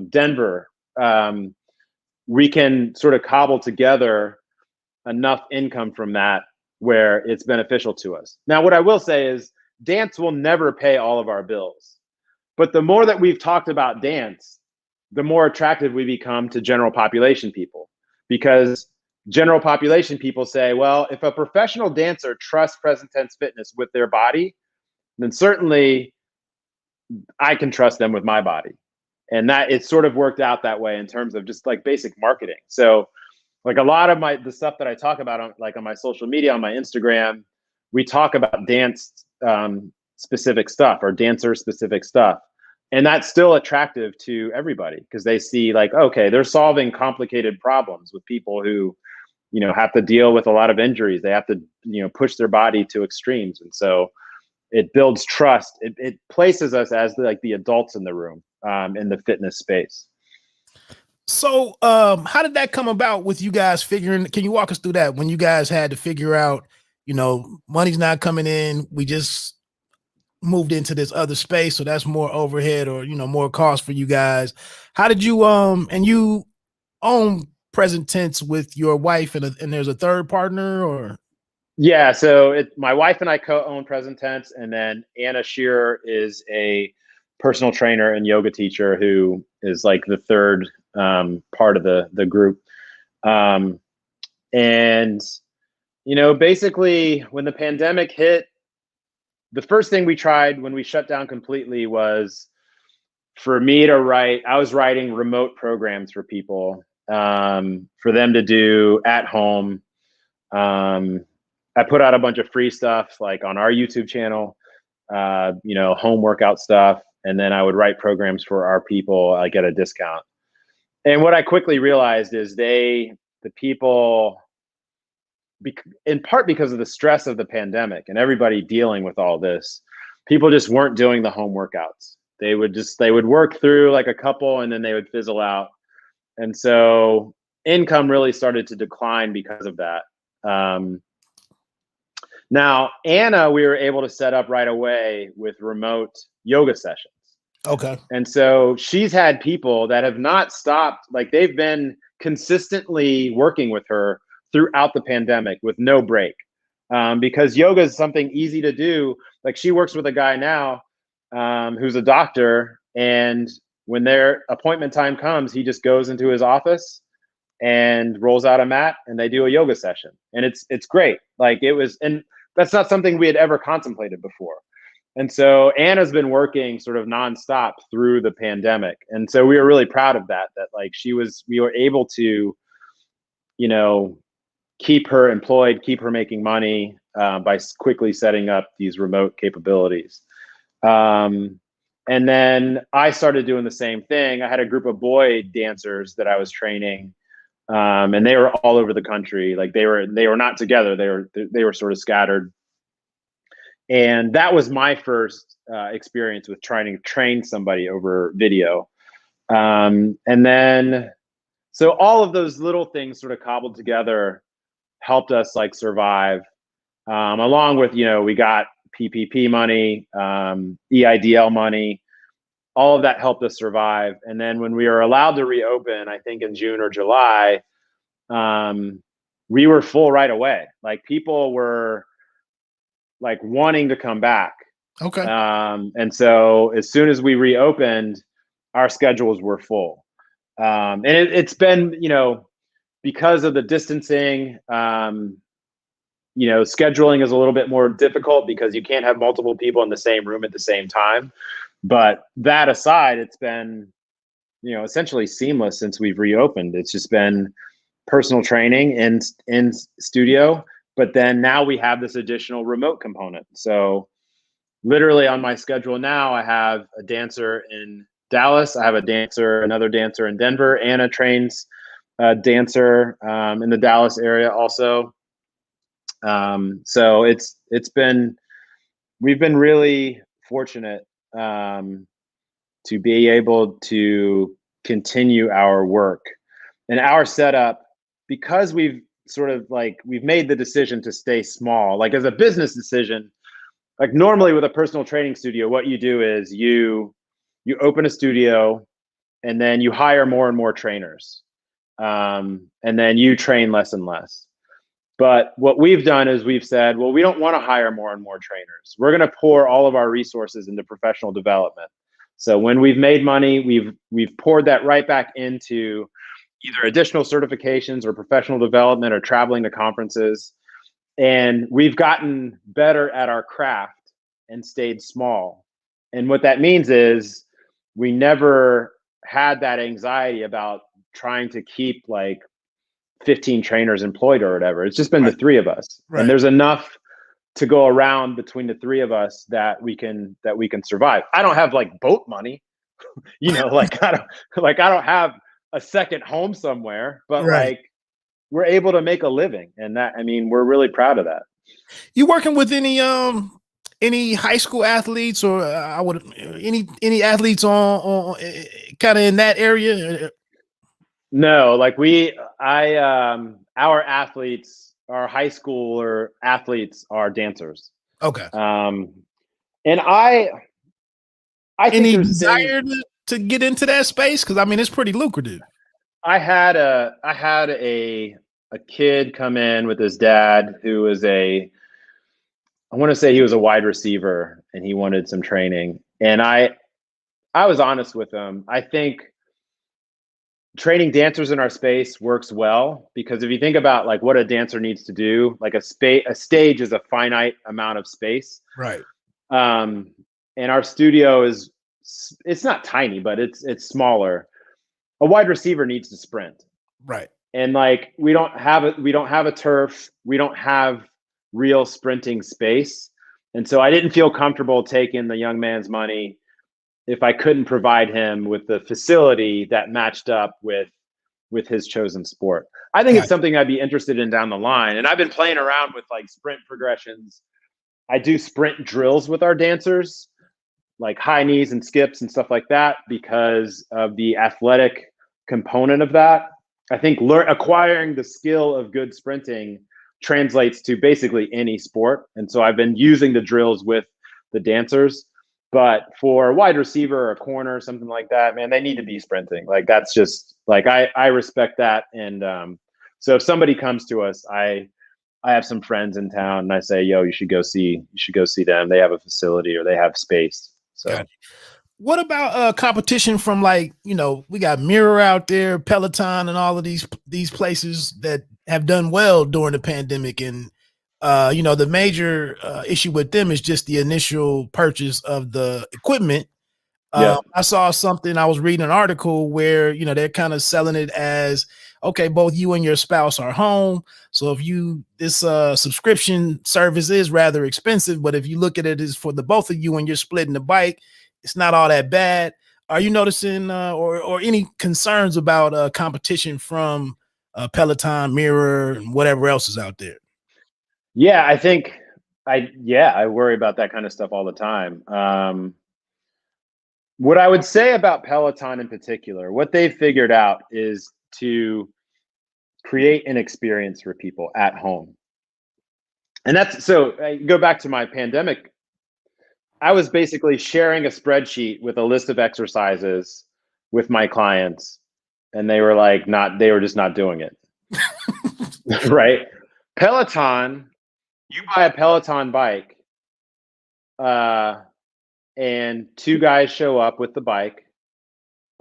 Denver, we can sort of cobble together enough income from that where it's beneficial to us. Now, what I will say is dance will never pay all of our bills, but the more that we've talked about dance, the more attractive we become to general population people, because general population people say, well, if a professional dancer trusts present tense fitness with their body, then certainly I can trust them with my body. And that it's sort of worked out that way in terms of just like basic marketing. So like a lot of the stuff that I talk about on my social media, on my Instagram, we talk about dance specific stuff or dancer specific stuff. And that's still attractive to everybody because they see like, okay, they're solving complicated problems with people who, have to deal with a lot of injuries. They have to, push their body to extremes. And so it builds trust. It places us as the adults in the room in the fitness space. So how did that come about with you guys figuring? Can you walk us through that when you guys had to figure out, money's not coming in, we just moved into this other space, so that's more overhead or more cost for you guys. How did you and you own present tense with your wife and there's a third partner? Or yeah, so my wife and I co-own present tense, and then Anna Shearer is a personal trainer and yoga teacher who is like the third part of the group. And basically when the pandemic hit, the first thing we tried when we shut down completely was for me to write. I was writing remote programs for people for them to do at home. I put out a bunch of free stuff like on our YouTube channel, home workout stuff. And then I would write programs for our people, like at a discount. And what I quickly realized is the people, in part because of the stress of the pandemic and everybody dealing with all this, people just weren't doing the home workouts. They would work through like a couple and then they would fizzle out. And so income really started to decline because of that. Now, Anna, we were able to set up right away with remote yoga sessions. Okay. And so she's had people that have not stopped, like they've been consistently working with her throughout the pandemic with no break, because yoga is something easy to do. Like she works with a guy now who's a doctor, and when their appointment time comes, he just goes into his office and rolls out a mat and they do a yoga session. And it's great. Like it was, and that's not something we had ever contemplated before. And so Anna's been working sort of nonstop through the pandemic. And so we were really proud of that like we were able to, keep her employed, keep her making money by quickly setting up these remote capabilities. And then I started doing the same thing. I had a group of boy dancers that I was training, and they were all over the country. Like they were not together. They were sort of scattered. And that was my first experience with trying to train somebody over video. And then, so all of those little things sort of cobbled together helped us like survive, along with, we got PPP money, EIDL money, all of that helped us survive. And then when we were allowed to reopen, I think in June or July, we were full right away. Like people were like wanting to come back. Okay. And so as soon as we reopened, our schedules were full. And it's been, because of the distancing, scheduling is a little bit more difficult because you can't have multiple people in the same room at the same time. But that aside, it's been, essentially seamless since we've reopened. It's just been personal training in studio. But then now we have this additional remote component. So literally on my schedule now, I have a dancer in Dallas. I have another dancer in Denver. Anna trains dancer in the Dallas area also. So we've been really fortunate to be able to continue our work and our setup, because we've made the decision to stay small, like as a business decision. Like normally with a personal training studio, what you do is you open a studio and then you hire more and more trainers. And then you train less and less. But what we've done is we've said, well, we don't want to hire more and more trainers. We're going to pour all of our resources into professional development. So when we've made money, we've poured that right back into either additional certifications or professional development or traveling to conferences. And we've gotten better at our craft and stayed small. And what that means is we never had that anxiety about trying to keep like 15 trainers employed or whatever. It's just been the three of us. Right. And there's enough to go around between the three of us that we can survive. I don't have like boat money, like I don't have a second home somewhere, but like we're able to make a living, and we're really proud of that. You working with any high school athletes or any athletes on kind of in that area? No, like our athletes, our high schooler athletes are dancers. Okay. And I think any desire to get into that space? Because it's pretty lucrative. I had a kid come in with his dad who was I want to say he was a wide receiver and he wanted some training. And I was honest with him. I think training dancers in our space works well, because if you think about like what a dancer needs to do, like a stage is a finite amount of space. Right. And our studio it's not tiny, but it's smaller. A wide receiver needs to sprint. Right. And like we don't have a turf. We don't have real sprinting space. And so I didn't feel comfortable taking the young man's money if I couldn't provide him with the facility that matched up with his chosen sport. I think it's something I'd be interested in down the line. And I've been playing around with like sprint progressions. I do sprint drills with our dancers, like high knees and skips and stuff like that, because of the athletic component of that. I think acquiring the skill of good sprinting translates to basically any sport. And so I've been using the drills with the dancers. But for a wide receiver or a corner or something like that, man, they need to be sprinting. Like that's just like I respect that. And so if somebody comes to us, I have some friends in town and I say, yo, you should go see them. They have a facility or they have space. So gotcha. What about competition from we got Mirror out there, Peloton, and all of these places that have done well during the pandemic, and the major issue with them is just the initial purchase of the equipment. I saw something, I was reading an article where, they're kind of selling it as, okay, both you and your spouse are home. So if this subscription service is rather expensive, but if you look at it as for the both of you and you're splitting the bike, it's not all that bad. Are you noticing or any concerns about competition from Peloton, Mirror, and whatever else is out there? Yeah, I think I worry about that kind of stuff all the time. What I would say about Peloton in particular, what they've figured out is to create an experience for people at home. And so I go back to my pandemic. I was basically sharing a spreadsheet with a list of exercises with my clients, and they were just not doing it. Right? Peloton, you buy a Peloton bike, and two guys show up with the bike.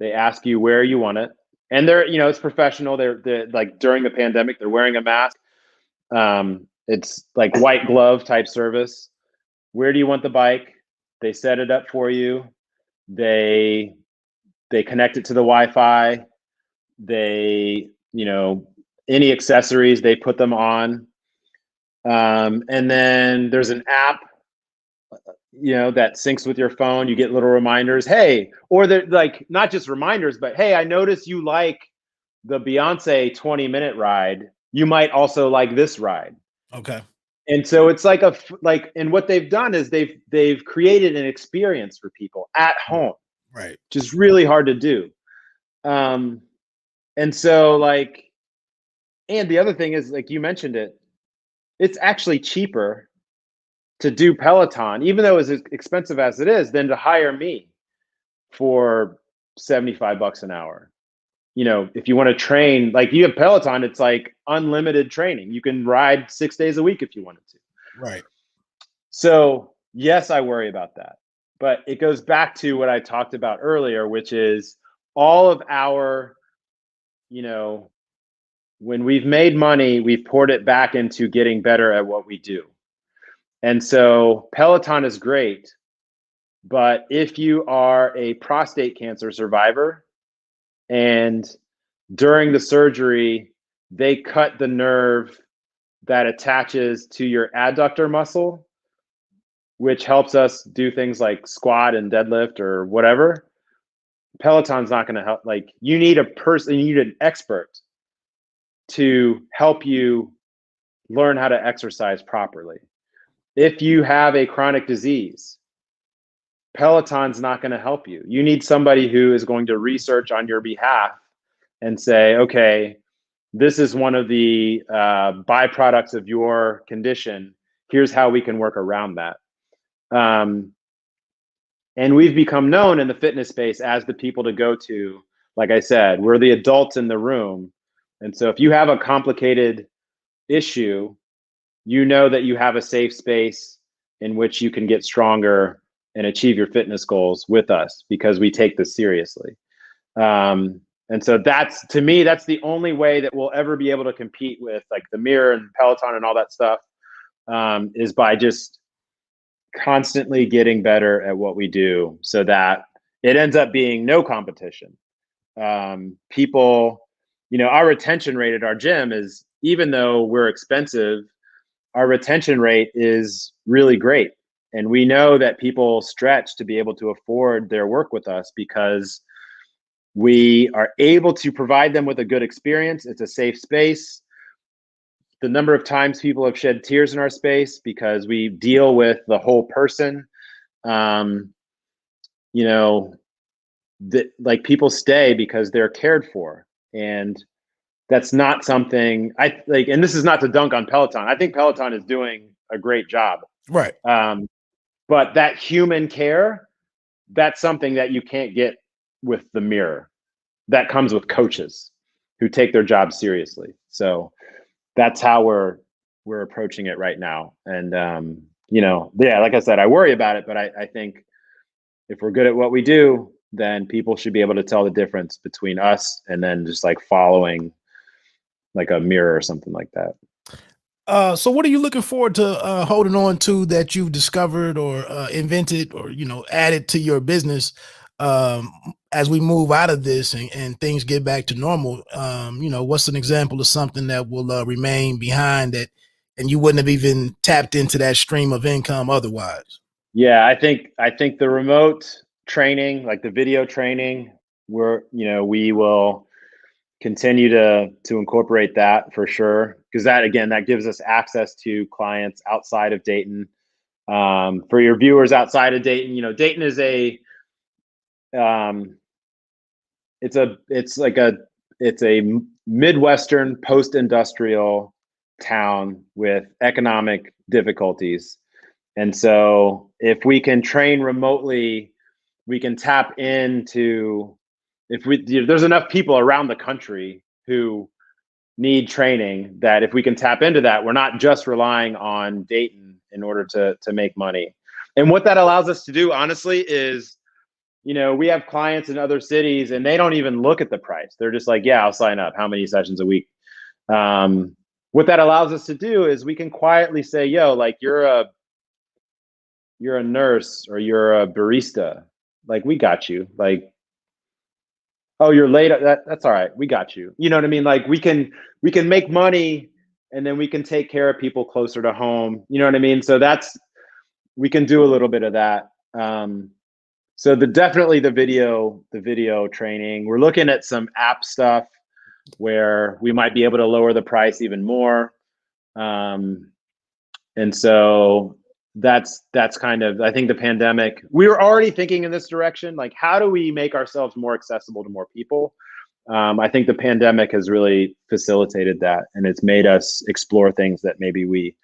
They ask you where you want it. And it's professional. They're like during the pandemic, they're wearing a mask. It's like white glove type service. Where do you want the bike? They set it up for you. They connect it to the Wi-Fi. They, any accessories, they put them on. And then there's an app, that syncs with your phone. You get little reminders. Hey, or they're like not just reminders, but hey, I noticed you like the Beyonce 20-minute ride. You might also like this ride. Okay. And so it's like and what they've done is they've created an experience for people at home, right? Which is really hard to do. And so and the other thing is, like you mentioned it's actually cheaper to do Peloton, even though it's as expensive as it is, than to hire me for $75 an hour. If you want to train, like you have Peloton, it's like unlimited training. You can ride 6 days a week if you wanted to. Right. So yes, I worry about that. But it goes back to what I talked about earlier, which is all of our, when we've made money, we've poured it back into getting better at what we do. And so Peloton is great. But if you are a prostate cancer survivor and during the surgery, they cut the nerve that attaches to your adductor muscle, which helps us do things like squat and deadlift or whatever, Peloton's not going to help. Like you need you need an expert to help you learn how to exercise properly. If you have a chronic disease, Peloton's not going to help you. You need somebody who is going to research on your behalf and say, okay, this is one of the byproducts of your condition. Here's how we can work around that. And we've become known in the fitness space as the people to go to. Like I said, we're the adults in the room. And so if you have a complicated issue, you know that you have a safe space in which you can get stronger and achieve your fitness goals with us because we take this seriously. And so that's, to me, that's the only way that we'll ever be able to compete with like the Mirror and Peloton and all that stuff, is by just constantly getting better at what we do so that it ends up being no competition. People, our retention rate at our gym is, even though we're expensive, our retention rate is really great. And we know that people stretch to be able to afford their work with us because we are able to provide them with a good experience. It's a safe space. The number of times people have shed tears in our space because we deal with the whole person. Like people stay because they're cared for. And that's not something I like, and this is not to dunk on Peloton. I think Peloton is doing a great job. Right. But that human care, that's something that you can't get with the Mirror. That comes with coaches who take their job seriously. So that's how we're approaching it right now. And like I said, I worry about it, but I think if we're good at what we do, then people should be able to tell the difference between us and then just like following like a Mirror or something like that. So what are you looking forward to holding on to that you've discovered or invented or, added to your business as we move out of this and things get back to normal? What's an example of something that will remain behind that and you wouldn't have even tapped into that stream of income otherwise? Yeah, I think the remote training, like the video training, we will continue to incorporate that for sure. Because that gives us access to clients outside of Dayton. For your viewers outside of Dayton, Dayton is it's a Midwestern post-industrial town with economic difficulties. And so if we can train remotely, we can tap into, there's enough people around the country who need training that if we can tap into that, we're not just relying on Dayton in order to make money. And what that allows us to do, honestly, is, we have clients in other cities and they don't even look at the price. They're just like, yeah, I'll sign up. How many sessions a week? What that allows us to do is we can quietly say, yo, like you're a nurse or you're a barista. Like, we got you. Like, oh, you're late. That's all right. We got you. You know what I mean? Like we can make money and then we can take care of people closer to home. You know what I mean? So that's we can do a little bit of that. So definitely the video training. We're looking at some app stuff where we might be able to lower the price even more. And so that's kind of, I think the pandemic, we were already thinking in this direction, like how do we make ourselves more accessible to more people? I think the pandemic has really facilitated that, and it's made us explore things that maybe we,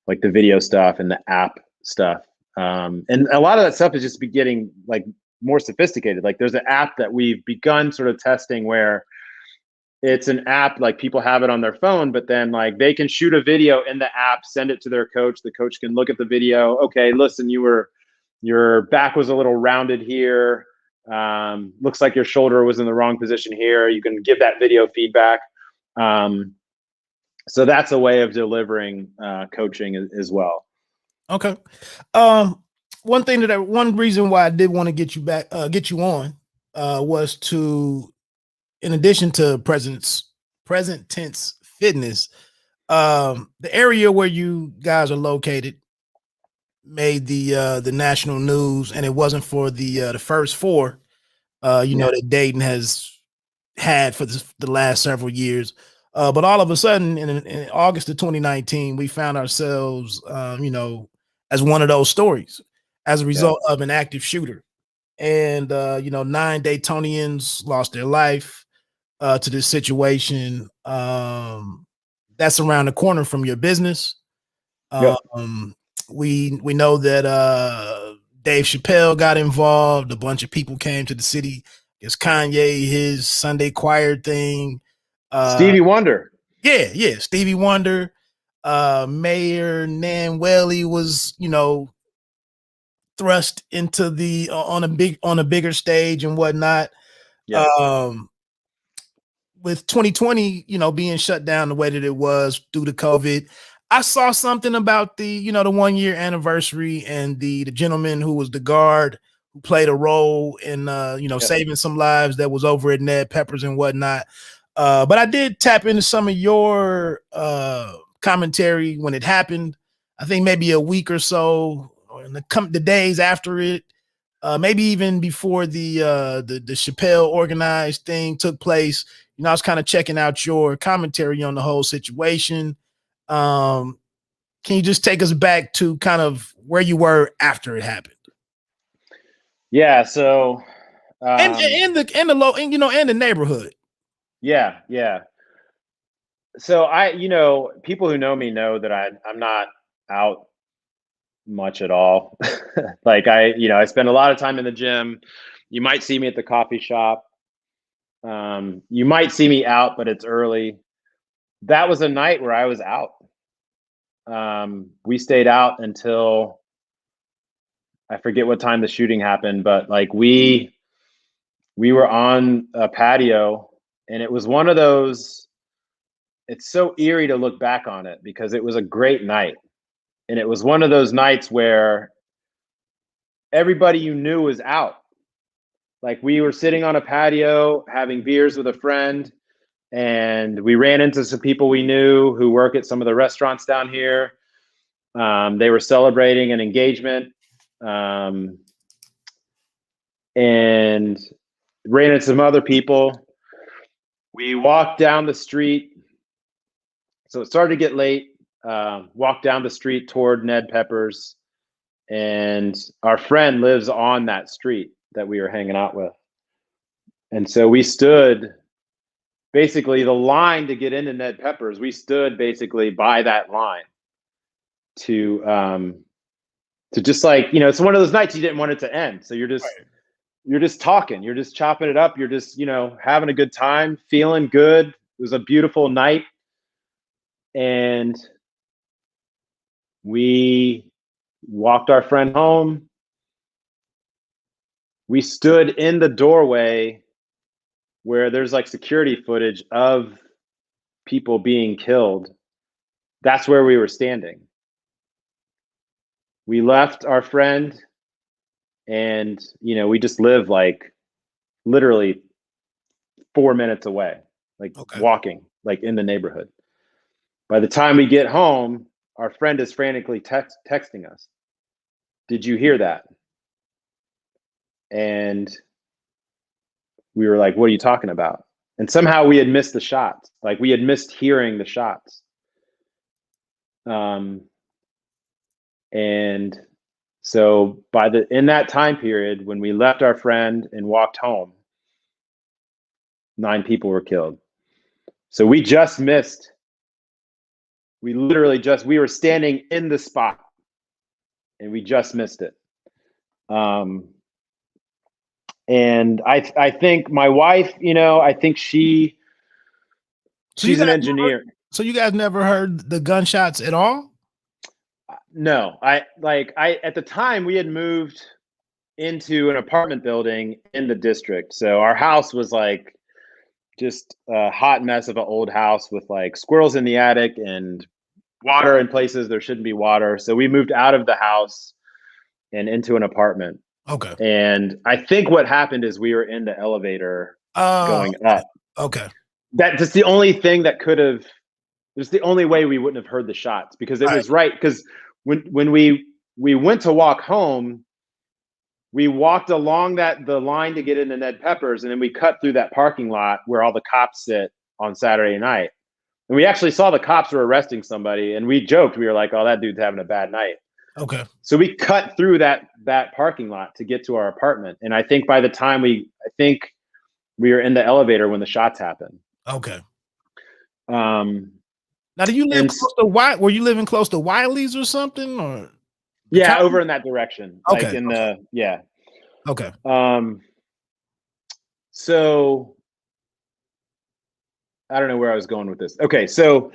like the video stuff and the app stuff. And a lot of that stuff is just getting like more sophisticated. Like there's an app that we've begun sort of testing where it's an app, like people have it on their phone, but then like they can shoot a video in the app, send it to their coach. The coach can look at the video. Okay, listen, your back was a little rounded here. Looks like your shoulder was in the wrong position here. You can give that video feedback. So that's a way of delivering coaching as well. Okay. One reason why I did want to get you on, was to, in addition to present tense fitness, the area where you guys are located made the national news, and it wasn't for the first four, know, that Dayton has had for the last several years. But all of a sudden in August of 2019, we found ourselves, as one of those stories as a result of an active shooter. And, 9 Daytonians lost their life to this situation. That's around the corner from your business. We know that Dave Chappelle got involved. A bunch of people came to the city. It's Kanye, his Sunday choir thing. Stevie Wonder. Yeah. Stevie Wonder. Mayor Nan Welly was, thrust into the on a bigger stage and whatnot. With 2020, being shut down the way that it was due to COVID, I saw something about the, the 1 year anniversary and the gentleman who was the guard who played a role in, saving some lives that was over at Ned Peppers and whatnot. But I did tap into some of your commentary when it happened. I think maybe a week or so, or in the days after it, maybe even before the Chappelle organized thing took place. I was kind of checking out your commentary on the whole situation. Can you just take us back to kind of where you were after it happened? Yeah. So, and the neighborhood. Yeah. So people who know me know that I'm not out much at all. Like I spend a lot of time in the gym. You might see me at the coffee shop. You might see me out, but it's early. That was a night where I was out. We stayed out until I forget what time the shooting happened, but like we were on a patio, and it was one of those, it's so eerie to look back on it because it was a great night. And it was one of those nights where everybody you knew was out. Like we were sitting on a patio having beers with a friend, and we ran into some people we knew who work at some of the restaurants down here. They were celebrating an engagement, and ran into some other people. We walked down the street. So it started to get late. Walked down the street toward Ned Peppers, and our friend lives on that street that we were hanging out with. And so we stood basically the line to get into Ned Peppers. We stood basically by that line to just like, it's one of those nights you didn't want it to end. So you're just talking, you're just chopping it up. You're just, having a good time, feeling good. It was a beautiful night. And we walked our friend home. We stood in the doorway where there's like security footage of people being killed. That's where we were standing. We left our friend, and, we just live like literally 4 minutes away, like walking, like in the neighborhood. By the time we get home, our friend is frantically texting us. did you hear that? And we were like, what are you talking about? And somehow we had missed the shots. Like we had missed hearing the shots. And so in that time period, when we left our friend and walked home, 9 people were killed. So we just missed. We were standing in the spot and we just missed it. And I think my wife, I think she's an engineer. So you guys never heard the gunshots at all? No, I at the time we had moved into an apartment building in the district. So our house was like just a hot mess of an old house with like squirrels in the attic and water in places there shouldn't be water. So we moved out of the house and into an apartment. Okay. And I think what happened is we were in the elevator going up. Okay. That's the only thing that could have. It's the only way we wouldn't have heard the shots because it was right. Because when we went to walk home, we walked along the line to get into Ned Pepper's, and then we cut through that parking lot where all the cops sit on Saturday night. And we actually saw the cops were arresting somebody, and we joked. We were like, "Oh, that dude's having a bad night." Okay. So we cut through that parking lot to get to our apartment, and I think by the time we were in the elevator when the shots happened. Okay. Now, do you live close to were you living close to Wiley's or something, or? Yeah, over in that direction. Okay. Like in the yeah. Okay. So I don't know where I was going with this. Okay, so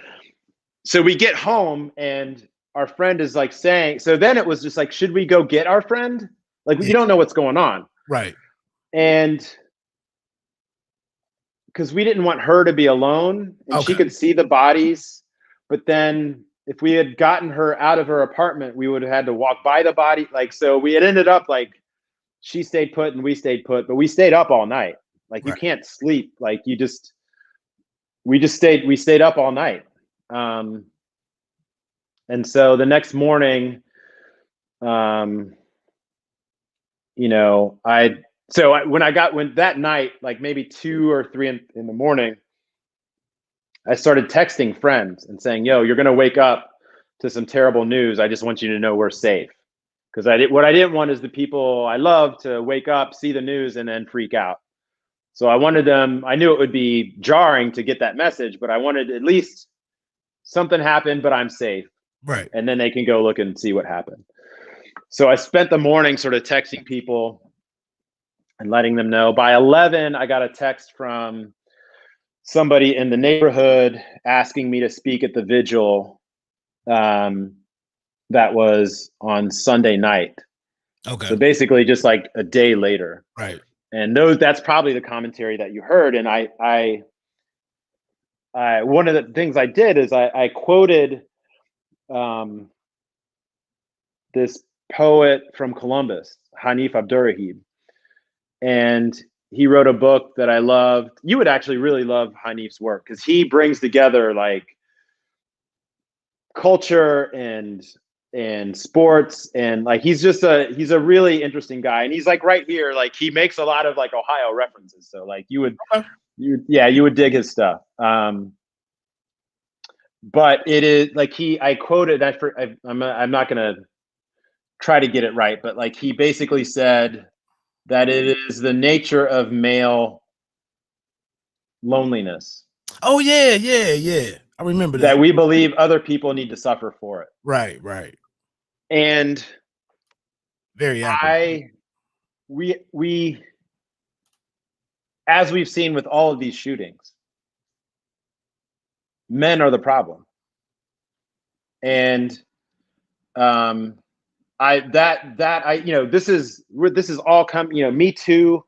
we get home and our friend is like saying, so then it was just like, should we go get our friend? Like, you don't know what's going on. Right. And because we didn't want her to be alone and she could see the bodies. But then if we had gotten her out of her apartment, we would have had to walk by the body. Like, so we had ended up like, she stayed put and we stayed put, but we stayed up all night. Like you can't sleep. Like we stayed up all night. And so the next morning, when that night, like maybe 2 or 3 in the morning, I started texting friends and saying, yo, you're going to wake up to some terrible news. I just want you to know we're safe. Because what I didn't want is the people I love to wake up, see the news, and then freak out. So I knew it would be jarring to get that message, but I wanted at least something happened, but I'm safe. Right. And then they can go look and see what happened. So I spent the morning sort of texting people and letting them know. By 11, I got a text from somebody in the neighborhood asking me to speak at the vigil that was on Sunday night. Okay. So basically just like a day later. Right. And that's probably the commentary that you heard. And I one of the things I did is I quoted this poet from Columbus, Hanif Abdurrahim. And he wrote a book that I loved. You would actually really love Hanif's work because he brings together like culture and sports, and like he's a really interesting guy, and he's like right here, like he makes a lot of like Ohio references, so like you would dig his stuff. But it is like I quoted that I'm not gonna try to get it right, but like he basically said that it is the nature of male loneliness. Oh yeah. I remember that. That we believe other people need to suffer for it. Right. And very accurate. we as we've seen with all of these shootings, men are the problem. And this is all Me Too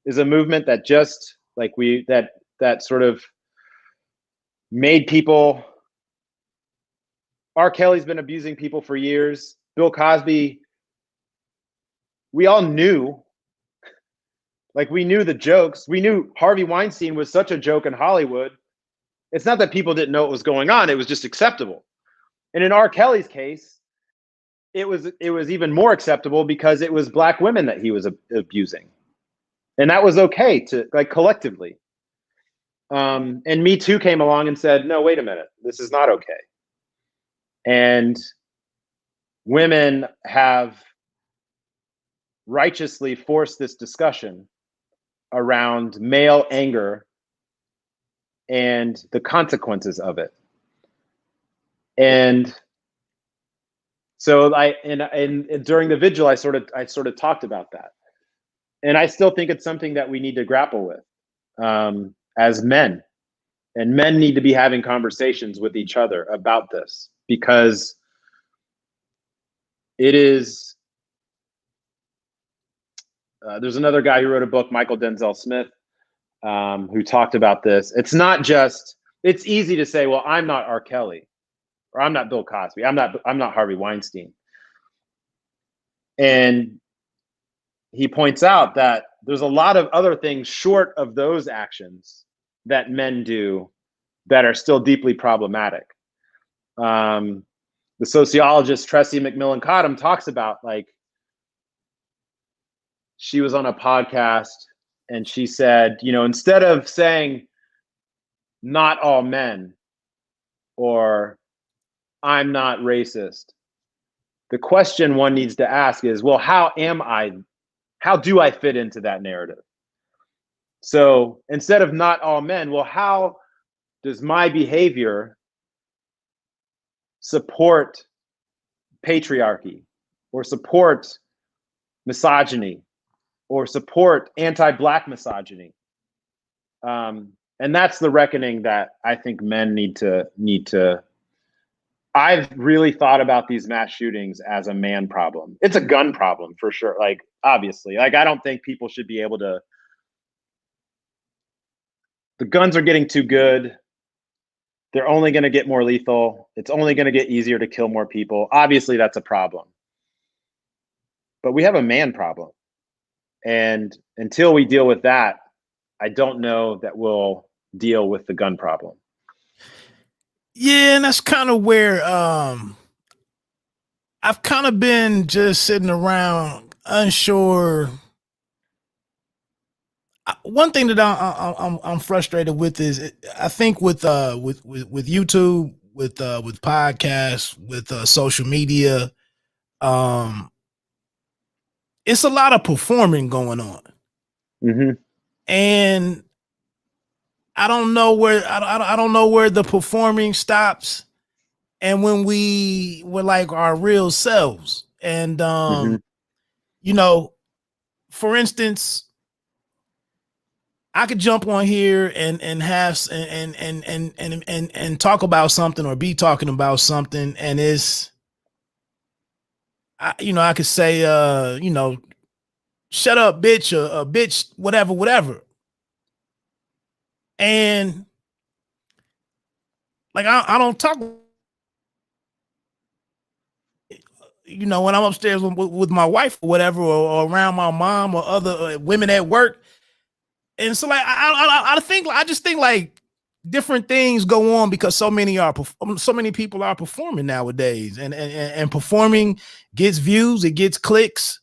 is a movement that just like that sort of made people. R. Kelly's been abusing people for years. Bill Cosby, we all knew, like we knew the jokes. We knew Harvey Weinstein was such a joke in Hollywood. It's not that people didn't know what was going on. It was just acceptable. And in R. Kelly's case, it was even more acceptable because it was Black women that he was abusing, and that was okay to, like, collectively. And Me Too came along and said, no, wait a minute, this is not okay. And women have righteously forced this discussion around male anger and the consequences of it. And so during the vigil, I sort of talked about that. And I still think it's something that we need to grapple with as men. And men need to be having conversations with each other about this, because it is, there's another guy who wrote a book, Michael Denzel Smith, who talked about this. It's not just, it's easy to say, well, I'm not R. Kelly, or I'm not Bill Cosby, I'm not Harvey Weinstein. And he points out that there's a lot of other things short of those actions that men do that are still deeply problematic. The sociologist Tressie McMillan Cottom talks about, like, she was on a podcast and she said, you know, instead of saying not all men or I'm not racist, the question one needs to ask is, well, how do I fit into that narrative? So instead of not all men, well, how does my behavior support patriarchy, or support misogyny, or support anti-Black misogyny? And that's the reckoning that I think men need to. I've really thought about these mass shootings as a man problem. It's a gun problem for sure. Like, obviously, like, I don't think people should be able to. The guns are getting too good. They're only going to get more lethal. It's only going to get easier to kill more people. Obviously, that's a problem. But we have a man problem. And until we deal with that, I don't know that we'll deal with the gun problem. Yeah, and that's kind of where I've kind of been just sitting around unsure. One thing that I'm frustrated with is, I think with YouTube, with podcasts, with social media, it's a lot of performing going on. Mm-hmm. And I don't know where the performing stops, and when we're like our real selves. And you know, for instance, I could jump on here and have and talk about something, or be talking about something, and I could say shut up, bitch, or bitch, whatever. And like, I don't talk, when I'm upstairs with my wife or whatever, or around my mom or other women at work. And so, like, I just think like different things go on because so many people are performing nowadays, and performing gets views, it gets clicks,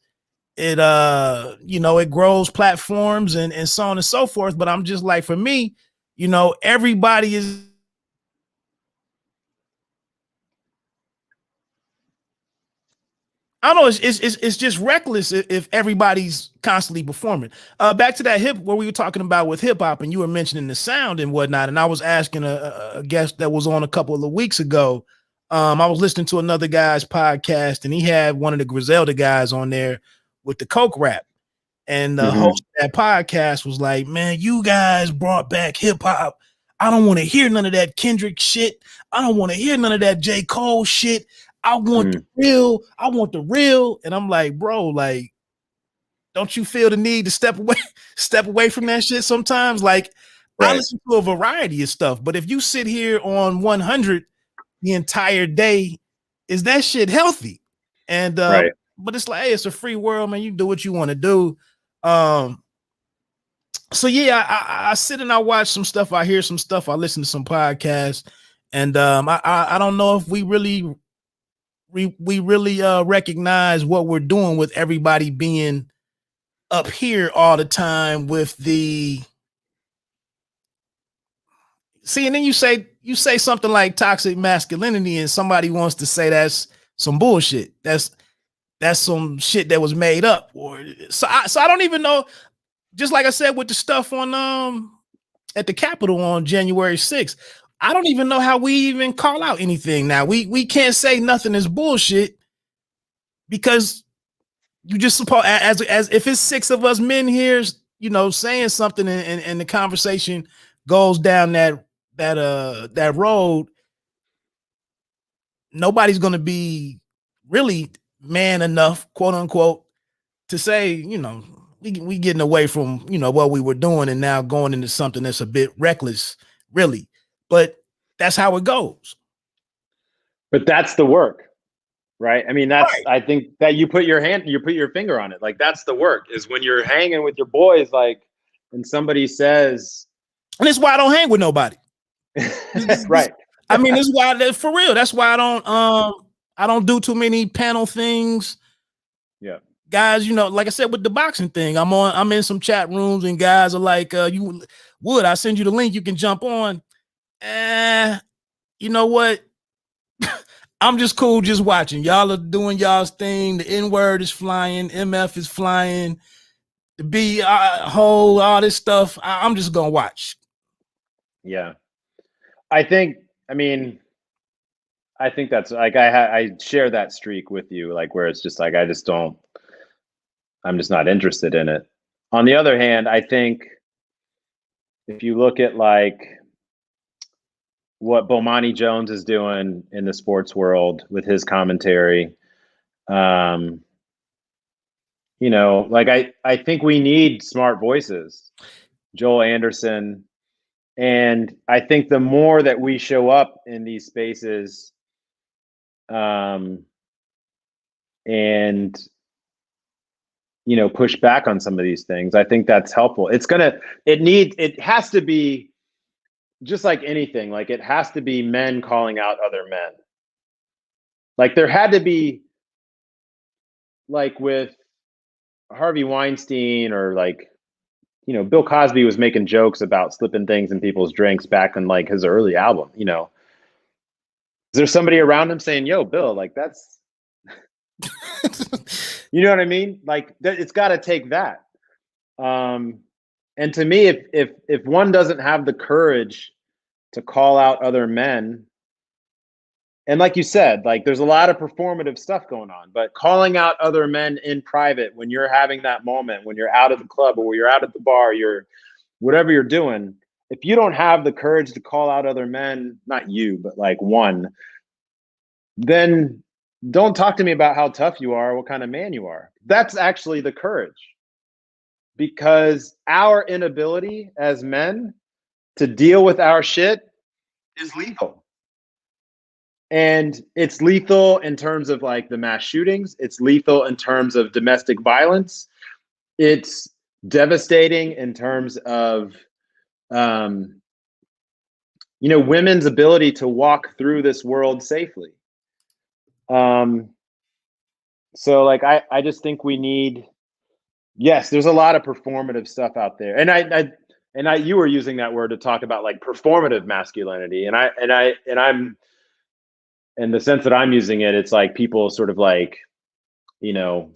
it it grows platforms, and so on and so forth. But I'm just like, for me, everybody is, I don't know, it's just reckless if everybody's constantly performing. Back to that what we were talking about with hip hop, and you were mentioning the sound and whatnot, and I was asking a guest that was on a couple of weeks ago. I was listening to another guy's podcast, and he had one of the Griselda guys on there with the Coke rap, and the host of that podcast was like, "Man, you guys brought back hip hop. I don't want to hear none of that Kendrick shit. I don't want to hear none of that J. Cole shit. I want the real. I want the real." And I'm like, bro, like, don't you feel the need to step away from that shit sometimes? Like, right. I listen to a variety of stuff, but if you sit here on 100 the entire day, is that shit healthy? And right. But it's like, hey, it's a free world, man. You do what you want to do. So yeah, I sit and I watch some stuff. I hear some stuff. I listen to some podcasts, and I don't know if we really we really recognize what we're doing with everybody being up here all the time with the see, and then you say something like toxic masculinity, and somebody wants to say that's some bullshit. That's some shit that was made up. Or so I don't even know. Just like I said with the stuff on at the Capitol on January 6th, I don't even know how we even call out anything now. We can't say nothing is bullshit because you just suppose as if it's 6 of us men here, you know, saying something and the conversation goes down that road, nobody's going to be really man enough, quote unquote, to say, you know, we getting away from, you know, what we were doing and now going into something that's a bit reckless, really. But that's how it goes. But that's the work, right? I mean, that's right. I think that you put your finger on it. Like, that's the work, is when you're hanging with your boys, like, and somebody says, and it's why I don't hang with nobody. Right. I mean, this is why, for real. That's why I don't do too many panel things. Yeah. Guys, you know, like I said with the boxing thing, I'm in some chat rooms and guys are like, I'll send you the link, you can jump on. You know what? I'm just cool just watching. Y'all are doing y'all's thing. The N-word is flying, MF is flying, the B whole, all this stuff. I'm just gonna watch. Yeah. I think that's like, I share that streak with you, like, where it's just like, I'm just not interested in it. On the other hand, I think if you look at like what Bomani Jones is doing in the sports world with his commentary, you know, like I think we need smart voices, Joel Anderson. And I think the more that we show up in these spaces, and, you know, push back on some of these things, I think that's helpful. It has to be just like anything, like it has to be men calling out other men. Like there had to be, like with Harvey Weinstein, or like, you know, Bill Cosby was making jokes about slipping things in people's drinks back in like his early album, you know. Is there somebody around him saying, yo, Bill, like that's, you know what I mean? Like it's got to take that. And to me, if one doesn't have the courage to call out other men, and like you said, like there's a lot of performative stuff going on, but calling out other men in private when you're having that moment, when you're out at the club or you're out at the bar, you're whatever you're doing, if you don't have the courage to call out other men, not you, but like one, then don't talk to me about how tough you are, what kind of man you are. That's actually the courage. Because our inability as men to deal with our shit is lethal. And it's lethal in terms of like the mass shootings. It's lethal in terms of domestic violence. It's devastating in terms of, you know, women's ability to walk through this world safely. So like, I just think we need, yes, there's a lot of performative stuff out there. And you were using that word to talk about like performative masculinity. And I'm, in the sense that I'm using it, it's like people sort of like, you know,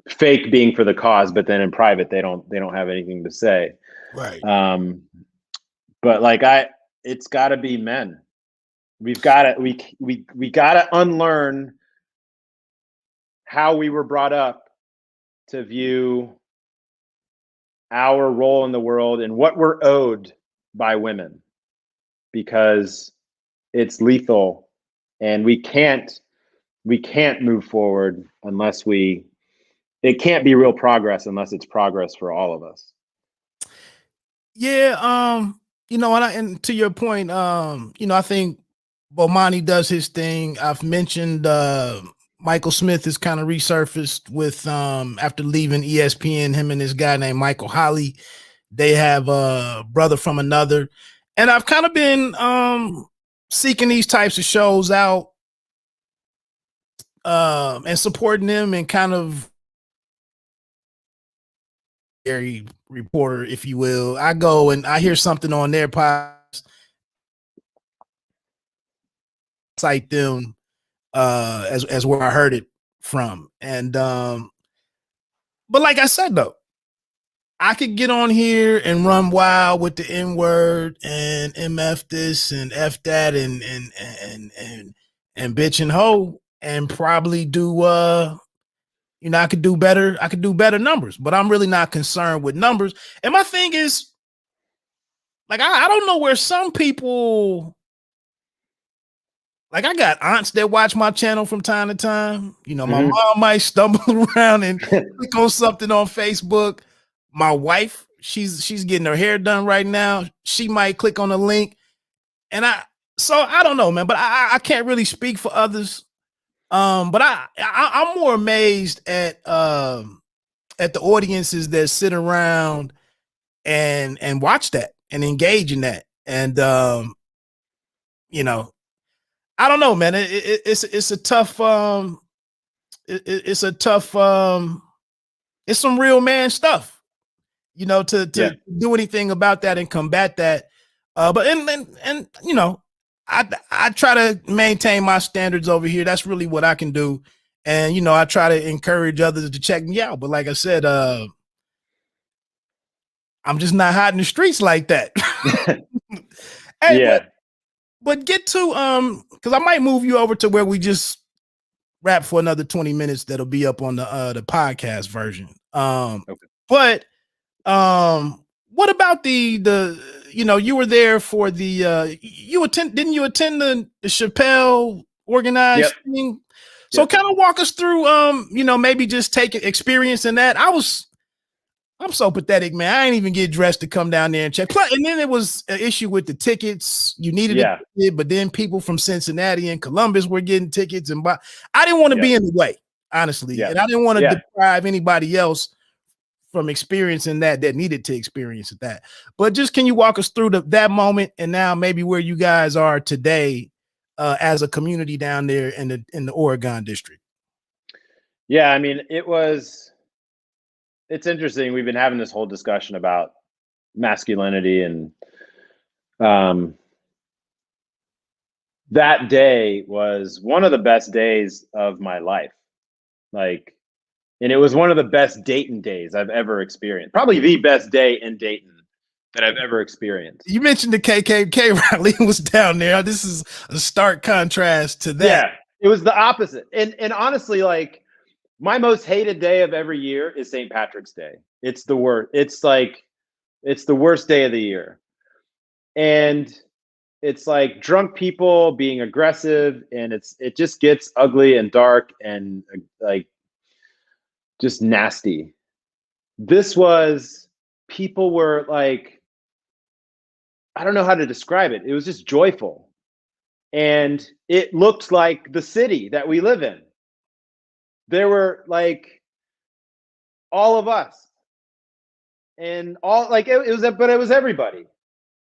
fake being for the cause, but then in private, they don't have anything to say. Right. But like, it's gotta be men. We gotta unlearn how we were brought up to view our role in the world and what we're owed by women, because it's lethal, and we can't move forward unless it can't be real progress unless it's progress for all of us. Yeah. You know, and to your point, you know, I think Bomani does his thing. I've mentioned, Michael Smith is kind of resurfaced with, after leaving ESPN, him and this guy named Michael Holley, they have a Brother from Another. And I've kind of been, seeking these types of shows out and supporting them and kind of reporter, if you will. I go and I hear something on their podcast, cite them as where I heard it from. And but like I said though, I could get on here and run wild with the N word and MF this and F that and bitch and hoe and probably do I could do better. I could do better numbers, but I'm really not concerned with numbers. And my thing is, like, I don't know where some people, like, I got aunts that watch my channel from time to time. My mom might stumble around and click on something on Facebook. My wife, she's getting her hair done right now. She might click on a link. And so I don't know, man, but I can't really speak for others. But I'm more amazed at the audiences that sit around and watch that and engage in that. And I don't know, man. It's a tough it's a tough it's some real man stuff, to do anything about that and combat that. But I try to maintain my standards over here. That's really what I can do. And I try to encourage others to check me out. But like I said, I'm just not hot in the streets like that. Hey, yeah. But get to because I might move you over to where we just rap for another 20 minutes. That'll be up on the podcast version. Okay. But what about the you were there for the didn't you attend the Chappelle organized thing? So kind of walk us through maybe just take experience in that. I'm so pathetic, man. I ain't even get dressed to come down there and check. And then there was an issue with the tickets. You needed a ticket, but then people from Cincinnati and Columbus were getting tickets, and I didn't want to be in the way, honestly, and I didn't want to deprive anybody else from experiencing that needed to experience that. But just can you walk us through that moment and now maybe where you guys are today as a community down there in the Oregon district? Yeah, I mean, it's interesting. We've been having this whole discussion about masculinity, and that day was one of the best days of my life. And it was one of the best Dayton days I've ever experienced. Probably the best day in Dayton that I've ever experienced. You mentioned the KKK rally was down there. This is a stark contrast to that. Yeah, it was the opposite. And honestly, my most hated day of every year is St. Patrick's Day. It's the worst. It's the worst day of the year. And it's like drunk people being aggressive, and it just gets ugly and dark and just nasty. People were I don't know how to describe it. It was just joyful. And it looked like the city that we live in. There were all of us, and all it was everybody.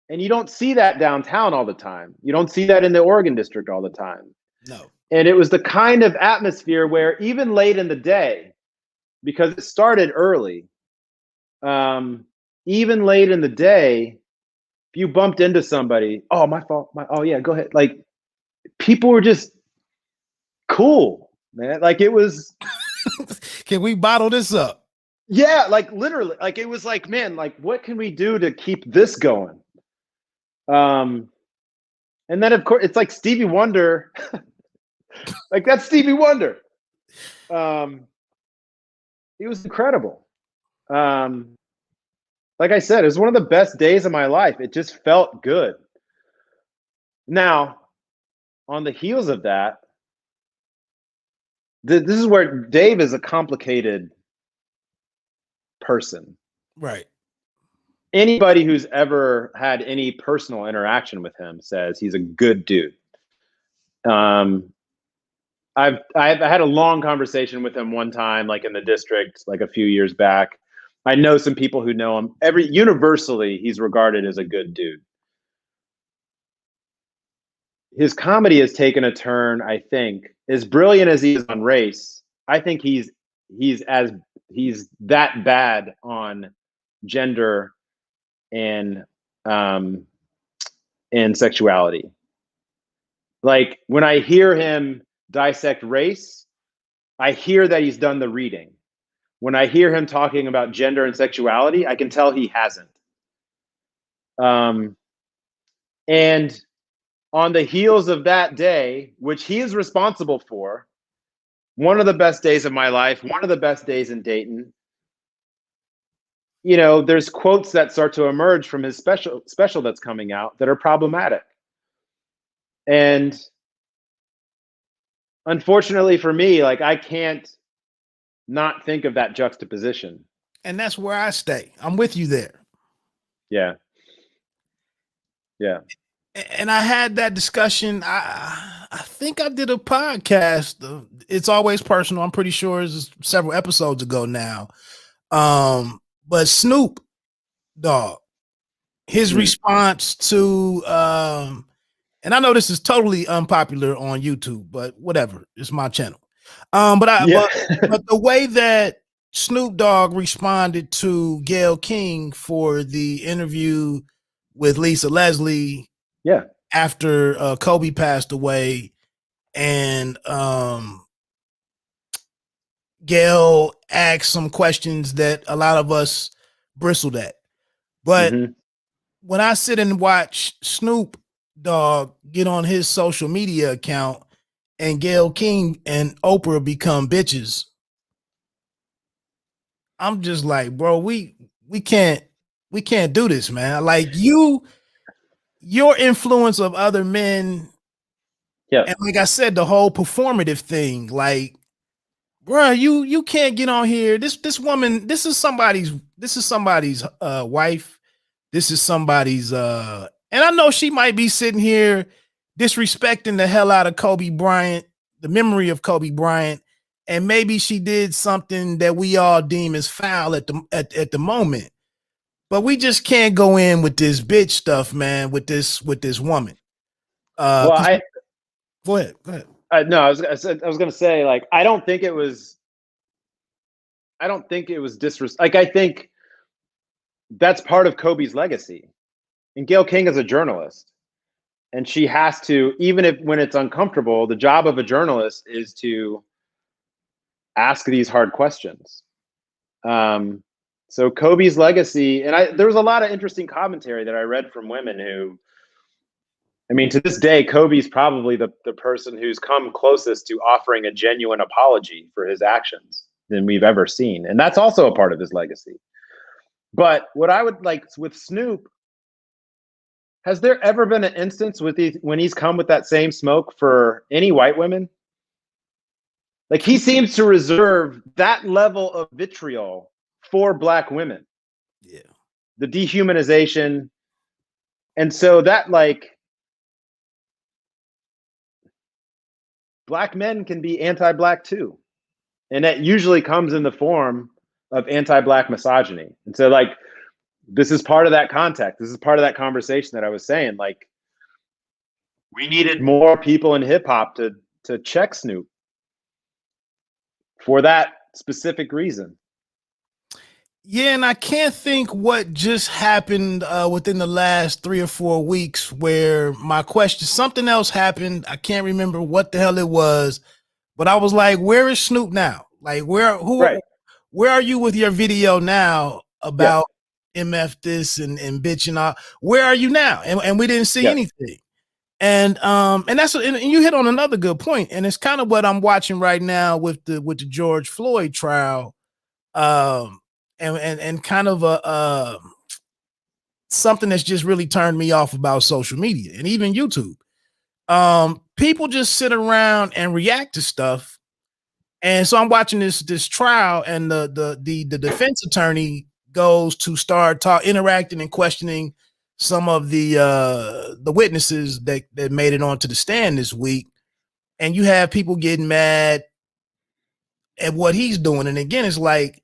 And you don't see that downtown all the time. You don't see that in the Oregon district all the time. No. And it was the kind of atmosphere where even late in the day, because it started early, even late in the day, if you bumped into somebody, oh, my fault. Oh yeah, go ahead. People were just cool, man. It was. Can we bottle this up? Yeah, literally. It was man, what can we do to keep this going? And then of course it's Stevie Wonder. That's Stevie Wonder. It was incredible. Like I said, it was one of the best days of my life. It just felt good. Now, on the heels of that, this is where Dave is a complicated person. Right. Anybody who's ever had any personal interaction with him says he's a good dude. I've had a long conversation with him one time, in the district, a few years back. I know some people who know him. Universally, he's regarded as a good dude. his comedy has taken a turn. I think, as brilliant as he is on race, I think he's that bad on gender and sexuality. Like when I hear him dissect race, I hear that he's done the reading. When I hear him talking about gender and sexuality, I can tell he hasn't. And on the heels of that day, which he is responsible for, one of the best days of my life, one of the best days in Dayton, you know, there's quotes that start to emerge from his special that's coming out that are problematic. And unfortunately for me, like I can't not think of that juxtaposition. And that's where I stay. I'm with you there. Yeah. Yeah. And I had that discussion. I think I did a podcast. It's Always Personal. I'm pretty sure it's several episodes ago now. But Snoop Dogg, his response to and I know this is totally unpopular on YouTube, but whatever, it's my channel. But the way that Snoop Dogg responded to Gayle King for the interview with Lisa Leslie, after Kobe passed away, and Gayle asked some questions that a lot of us bristled at. But when I sit and watch Snoop Dogg get on his social media account and Gayle King and Oprah become bitches, I'm just like, bro, we can't do this, man. Like your influence of other men, and like I said, the whole performative thing, like, bro, you can't get on here. This woman, this is somebody's wife. This is somebody's and I know she might be sitting here disrespecting the hell out of Kobe Bryant, the memory of Kobe Bryant, and maybe she did something that we all deem as foul at the moment. But we just can't go in with this bitch stuff, man, with this woman. Go ahead. No, I was going to say, like, I don't think it was disrespect. Like, I think that's part of Kobe's legacy. And Gayle King is a journalist, and she has to, even if when it's uncomfortable, the job of a journalist is to ask these hard questions. So Kobe's legacy, and there was a lot of interesting commentary that I read from women who, I mean, to this day, Kobe's probably the person who's come closest to offering a genuine apology for his actions than we've ever seen. And that's also a part of his legacy. But what I would like with Snoop, has there ever been an instance when he's come with that same smoke for any white women? Like, he seems to reserve that level of vitriol for Black women. Yeah. The dehumanization. And so that, like, Black men can be anti-Black too. And that usually comes in the form of anti-Black misogyny. And so, like, this is part of that context. This is part of that conversation that I was saying. Like, we needed more people in hip hop to check Snoop for that specific reason. Yeah, and I can't think what just happened within the last 3 or 4 weeks where my question, something else happened. I can't remember what the hell it was, but I was like, where is Snoop now? Like, where are you with your video now about MF this and bitch and all? Where are you now? And we didn't see anything. And that's, and you hit on another good point, and it's kind of what I'm watching right now with the George Floyd trial, and kind of a something that's just really turned me off about social media and even YouTube. People just sit around and react to stuff, and so I'm watching this trial, and the defense attorney goes to start interacting and questioning some of the witnesses that made it onto the stand this week, and you have people getting mad at what he's doing. And again, it's like,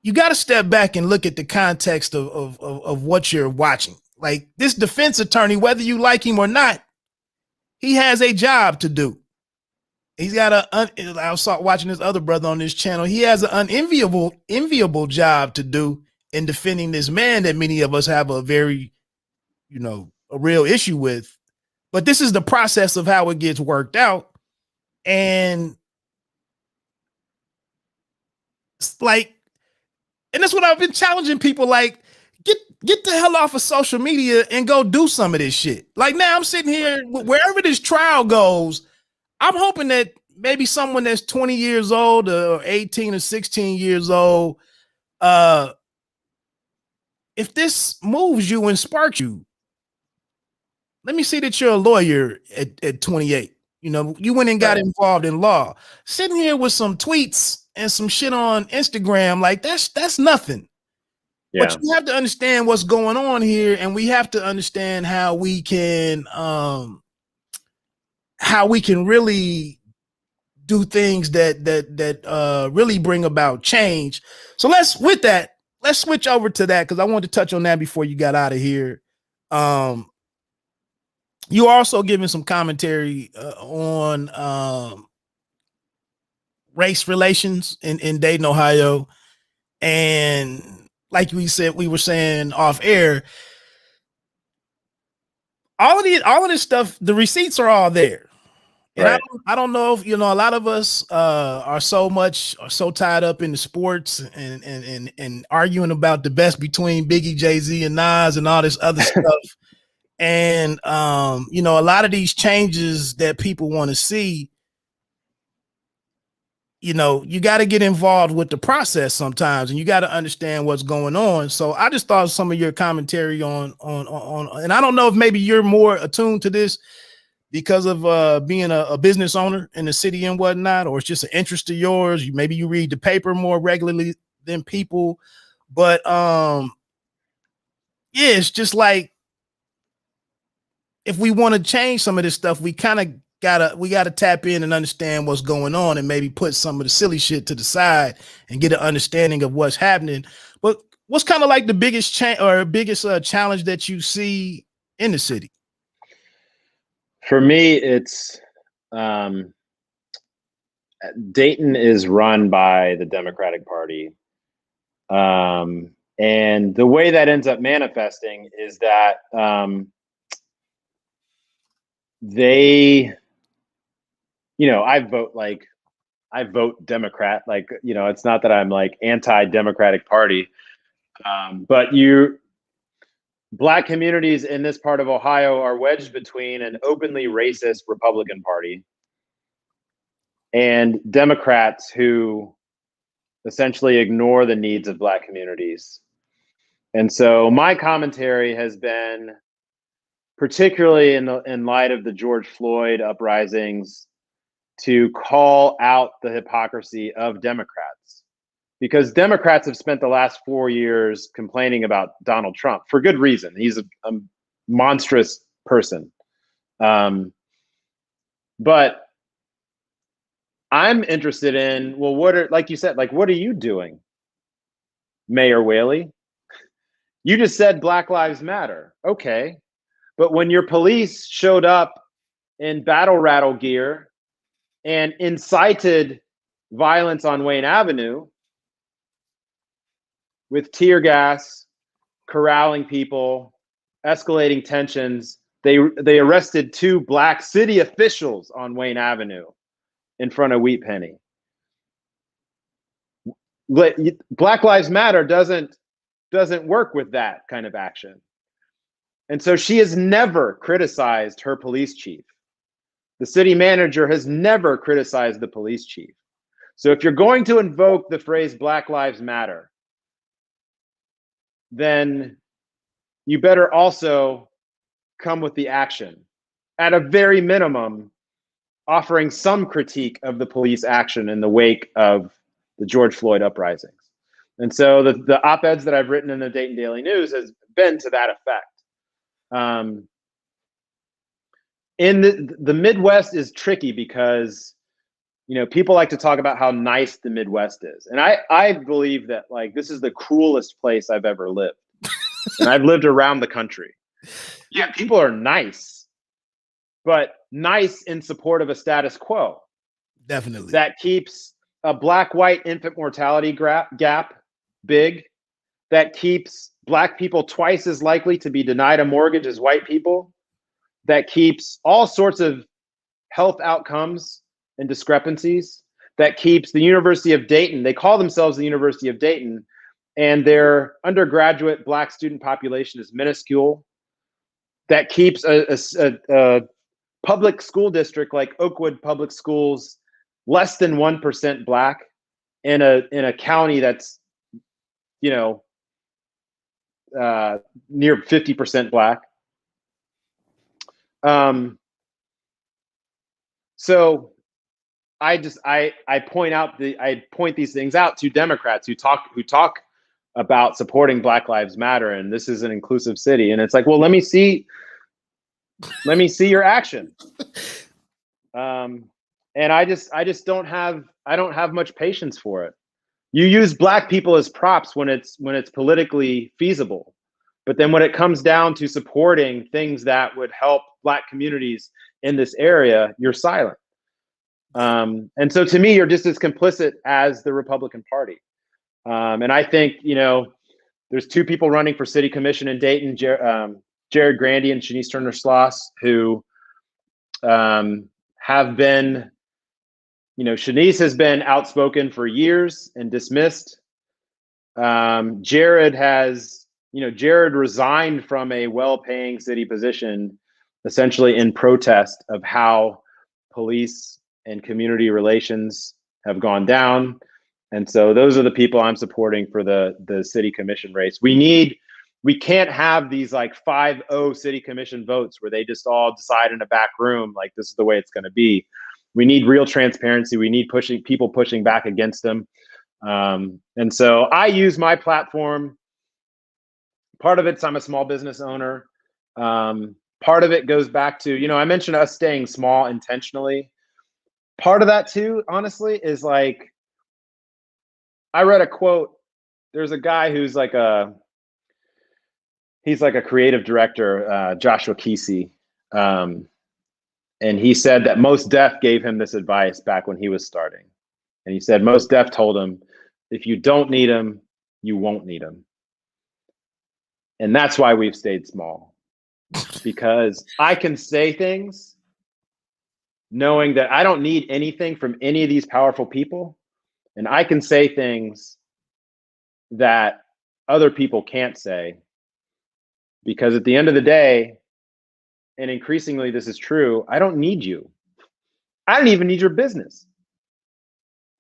you got to step back and look at the context of what you're watching. Like, this defense attorney, whether you like him or not, He has a job to do. He's got I was watching this other brother on this channel. He has an enviable job to do in defending this man that many of us have a very, a real issue with. But this is the process of how it gets worked out. And it's like, and that's what I've been challenging people, like, get the hell off of social media and go do some of this shit. Like, now I'm sitting here, wherever this trial goes, I'm hoping that maybe someone that's 20 years old or 18 or 16 years old, if this moves you and sparks you, let me see that you're a lawyer at 28. You went and got involved in law. Sitting here with some tweets and some shit on Instagram, like that's nothing. Yeah. But you have to understand what's going on here, and we have to understand how we can really do things that really bring about change. So let's switch over to that, because I wanted to touch on that before you got out of here. You also giving some commentary on race relations in Dayton, Ohio, and like we were saying off air, all of this stuff, the receipts are all there. And right. I don't know if, a lot of us are so tied up in the sports and arguing about the best between Biggie, Jay-Z, and Nas and all this other stuff. And, a lot of these changes that people want to see, you got to get involved with the process sometimes, and you got to understand what's going on. So I just thought some of your commentary on, and I don't know if maybe you're more attuned to this because of being a business owner in the city and whatnot, or it's just an interest of yours. Maybe you read the paper more regularly than people, but it's just like, if we want to change some of this stuff, we kind of gotta tap in and understand what's going on, and maybe put some of the silly shit to the side and get an understanding of what's happening. But what's kind of like the biggest challenge that you see in the city? For me, it's Dayton is run by the Democratic Party. And the way that ends up manifesting is that they, I vote Democrat. Like, it's not that I'm like anti-Democratic Party, but Black communities in this part of Ohio are wedged between an openly racist Republican Party and Democrats who essentially ignore the needs of Black communities. And so my commentary has been, particularly in light of the George Floyd uprisings, to call out the hypocrisy of Democrats. Because Democrats have spent the last 4 years complaining about Donald Trump for good reason. He's a monstrous person. But I'm interested in, well, like you said, what are you doing, Mayor Whaley? You just said Black Lives Matter. Okay. But when your police showed up in battle rattle gear and incited violence on Wayne Avenue with tear gas, corralling people, escalating tensions, they arrested 2 Black city officials on Wayne Avenue in front of Wheat Penny. Black Lives Matter doesn't work with that kind of action. And so she has never criticized her police chief. The city manager has never criticized the police chief. So if you're going to invoke the phrase Black Lives Matter, then you better also come with the action. At a very minimum, offering some critique of the police action in the wake of the George Floyd uprisings. And so the op-eds that I've written in the Dayton Daily News has been to that effect. In the Midwest is tricky because, people like to talk about how nice the Midwest is. And I believe that this is the cruelest place I've ever lived. And I've lived around the country. Yeah, people are nice. but nice in support of a status quo. Definitely. That keeps a black-white infant mortality gap big, that keeps Black people twice as likely to be denied a mortgage as white people, that keeps all sorts of health outcomes and discrepancies, that keeps the University of Dayton, they call themselves the University of Dayton, and their undergraduate Black student population is minuscule, that keeps a public school district like Oakwood Public Schools less than 1% Black in a county that's, you know, near 50% Black. So I point these things out to Democrats who talk about supporting Black Lives Matter, and this is an inclusive city, and it's like, well, let me see your action. And I just don't have much patience for it. You use Black people as props when it's politically feasible, but then when it comes down to supporting things that would help Black communities in this area, you're silent. And so to me, you're just as complicit as the Republican Party. And I think, you know, there's two people running for city commission in Dayton, Jared Grandy and Shanice Turner-Sloss, who have been, you know, Shanice has been outspoken for years and dismissed. Jared resigned from a well-paying city position, essentially in protest of how police and community relations have gone down. And so those are the people I'm supporting for the city commission race. We can't have these like 5-0 city commission votes where they just all decide in a back room, like this is the way it's going to be. We need real transparency. We need people pushing back against them. And so I use my platform. Part of it's I'm a small business owner. Part of it goes back to, you know, I mentioned us staying small intentionally. Part of that too, honestly, is like, I read a quote. There's a guy who's like he's like a creative director, Joshua Kesey. And he said that Mos Def gave him this advice back when he was starting. And he said, Mos Def told him, if you don't need him, you won't need him. And that's why we've stayed small, because I can say things knowing that I don't need anything from any of these powerful people. And I can say things that other people can't say, because at the end of the day, and increasingly this is true, I don't need you. I don't even need your business,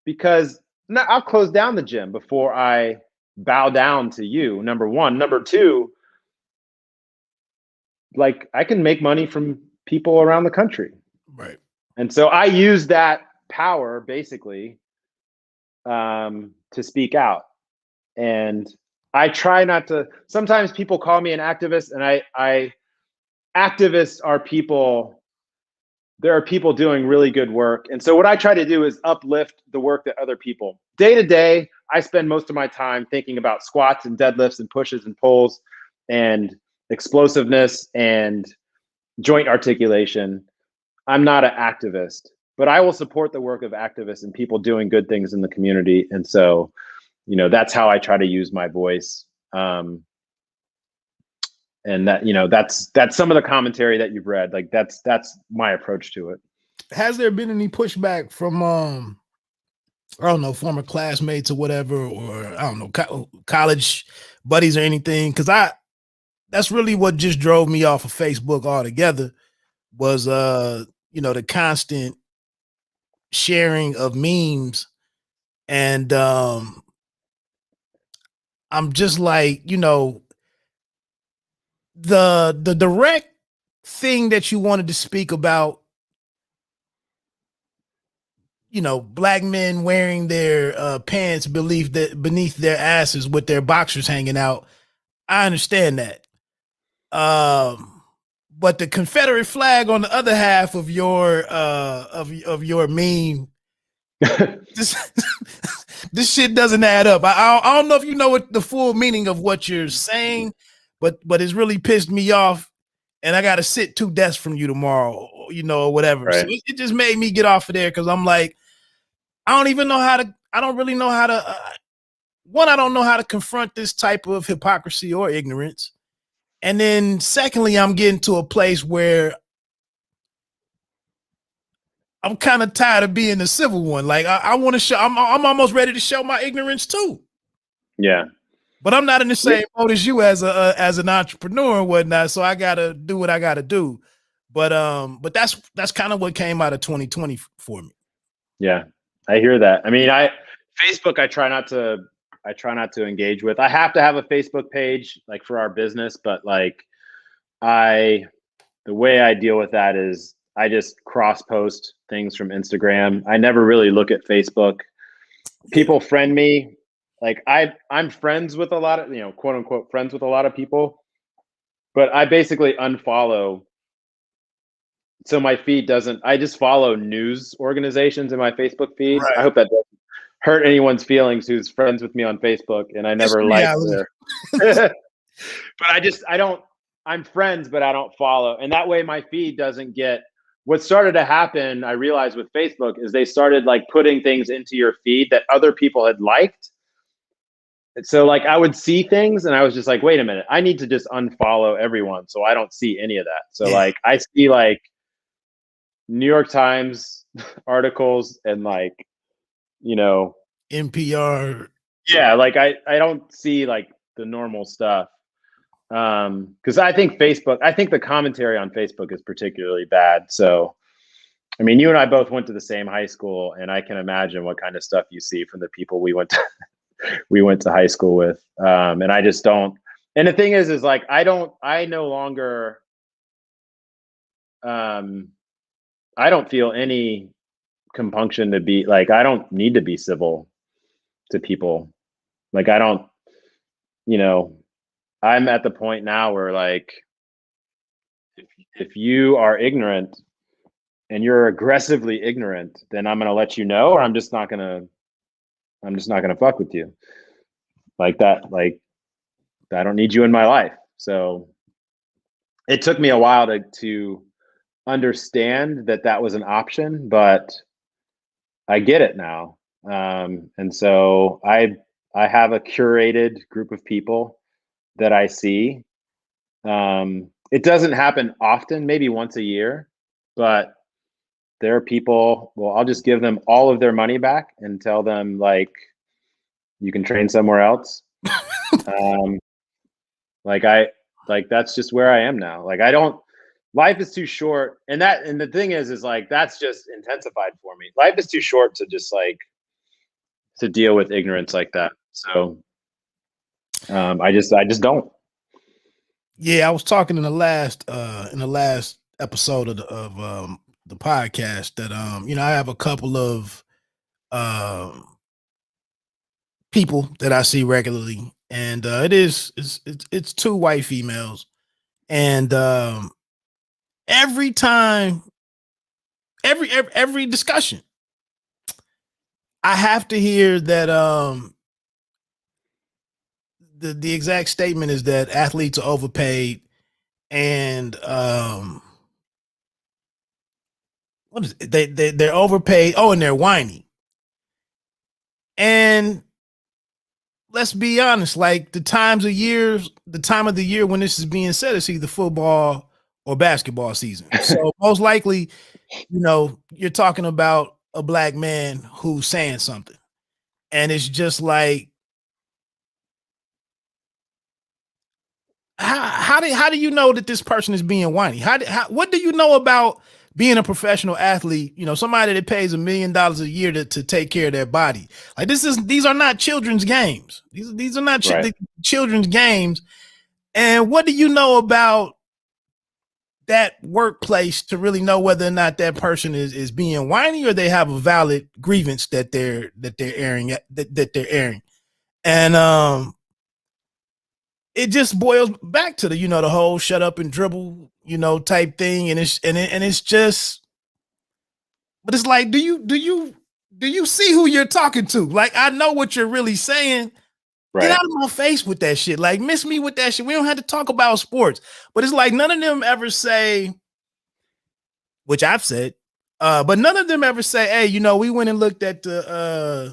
because I'll close down the gym before I bow down to you, number one. Number two, like, I can make money from people around the country. Right. And so I use that power basically to speak out. And I try not to, sometimes people call me an activist, and activists are people, there are people doing really good work. And so what I try to do is uplift the work that other people, day to day, I spend most of my time thinking about squats and deadlifts and pushes and pulls and explosiveness and joint articulation. I'm not an activist, but I will support the work of activists and people doing good things in the community. And so, you know, that's how I try to use my voice. And that, you know, that's some of the commentary that you've read. Like that's my approach to it. Has there been any pushback from I don't know, former classmates or whatever, or I don't know, college buddies or anything? Because that's really what just drove me off of Facebook altogether, was you know, the constant sharing of memes. And I'm just like, you know, the direct thing that you wanted to speak about, you know, Black men wearing their pants beneath their asses with their boxers hanging out, I understand that. But the Confederate flag on the other half of your of your meme, this shit doesn't add up. I don't know if you know what the full meaning of what you're saying, but it's really pissed me off, and I got to sit 2 desks from you tomorrow or whatever. Right. So it just made me get off of there because I'm like, I don't really know how to. One, I don't know how to confront this type of hypocrisy or ignorance. And then secondly, I'm getting to a place where I'm kind of tired of being the civil one. Like I want to show, I'm almost ready to show my ignorance too. Yeah. But I'm not in the same boat as you as an entrepreneur and whatnot. So I gotta do what I gotta do. But that's kind of what came out of 2020 for me. Yeah, I hear that. I mean, Facebook, I try not to engage with. I have to have a Facebook page like for our business, but like the way I deal with that is I just cross post things from Instagram. I never really look at Facebook. People friend me. Like I'm friends with a lot of, quote unquote friends with a lot of people, but I basically unfollow. So my feed doesn't, I just follow news organizations in my Facebook feed. Right. I hope that doesn't hurt anyone's feelings who's friends with me on Facebook, and I never like their but I'm friends, but I don't follow. And that way my feed doesn't get, what started to happen, I realized with Facebook, is they started like putting things into your feed that other people had liked. And so like I would see things and I was just like, wait a minute, I need to just unfollow everyone so I don't see any of that. So like I see like New York Times articles and like, NPR. Yeah, like I don't see like the normal stuff. Because I think the commentary on Facebook is particularly bad. So, I mean, you and I both went to the same high school, and I can imagine what kind of stuff you see from the people we went to high school with. And I just don't. And the thing is like I no longer. I don't feel any compunction to be like, I don't need to be civil to people. Like I don't, I'm at the point now where like, if you are ignorant and you're aggressively ignorant, then I'm going to let you know, or I'm just not going to fuck with you like that. Like I don't need you in my life. So it took me a while to understand that was an option, but I get it now. And so I have a curated group of people that I see. It doesn't happen often, maybe once a year, but there are people, well, I'll just give them all of their money back and tell them like, you can train somewhere else. That's just where I am now. Like life is too short. And the thing is like, that's just intensified for me. Life is too short to just like, to deal with ignorance like that. So I just don't. Yeah, I was talking in the last episode of the podcast that I have a couple of people that I see regularly, and it's two white females, and every time, every discussion, I have to hear that the exact statement is that athletes are overpaid, and what is it? They're overpaid. Oh, and they're whiny. And let's be honest, like the time of the year when this is being said, it's either football or basketball season. So most likely, you're talking about a black man who's saying something, and it's just like, how do you know that this person is being whiny? What do you know about being a professional athlete? Somebody that pays $1 million a year to take care of their body. Like these are not children's games. These are not children's games. And what do you know about that workplace to really know whether or not that person is being whiny or they have a valid grievance that they're airing? And it just boils back to the whole shut up and dribble, type thing. And it's just, but it's like, do you see who you're talking to? Like, I know what you're really saying. Right. Get out of my face with that shit. Like, miss me with that shit. We don't have to talk about sports, but it's like none of them ever say, which I've said, but none of them ever say, "Hey, you know, we went and looked at the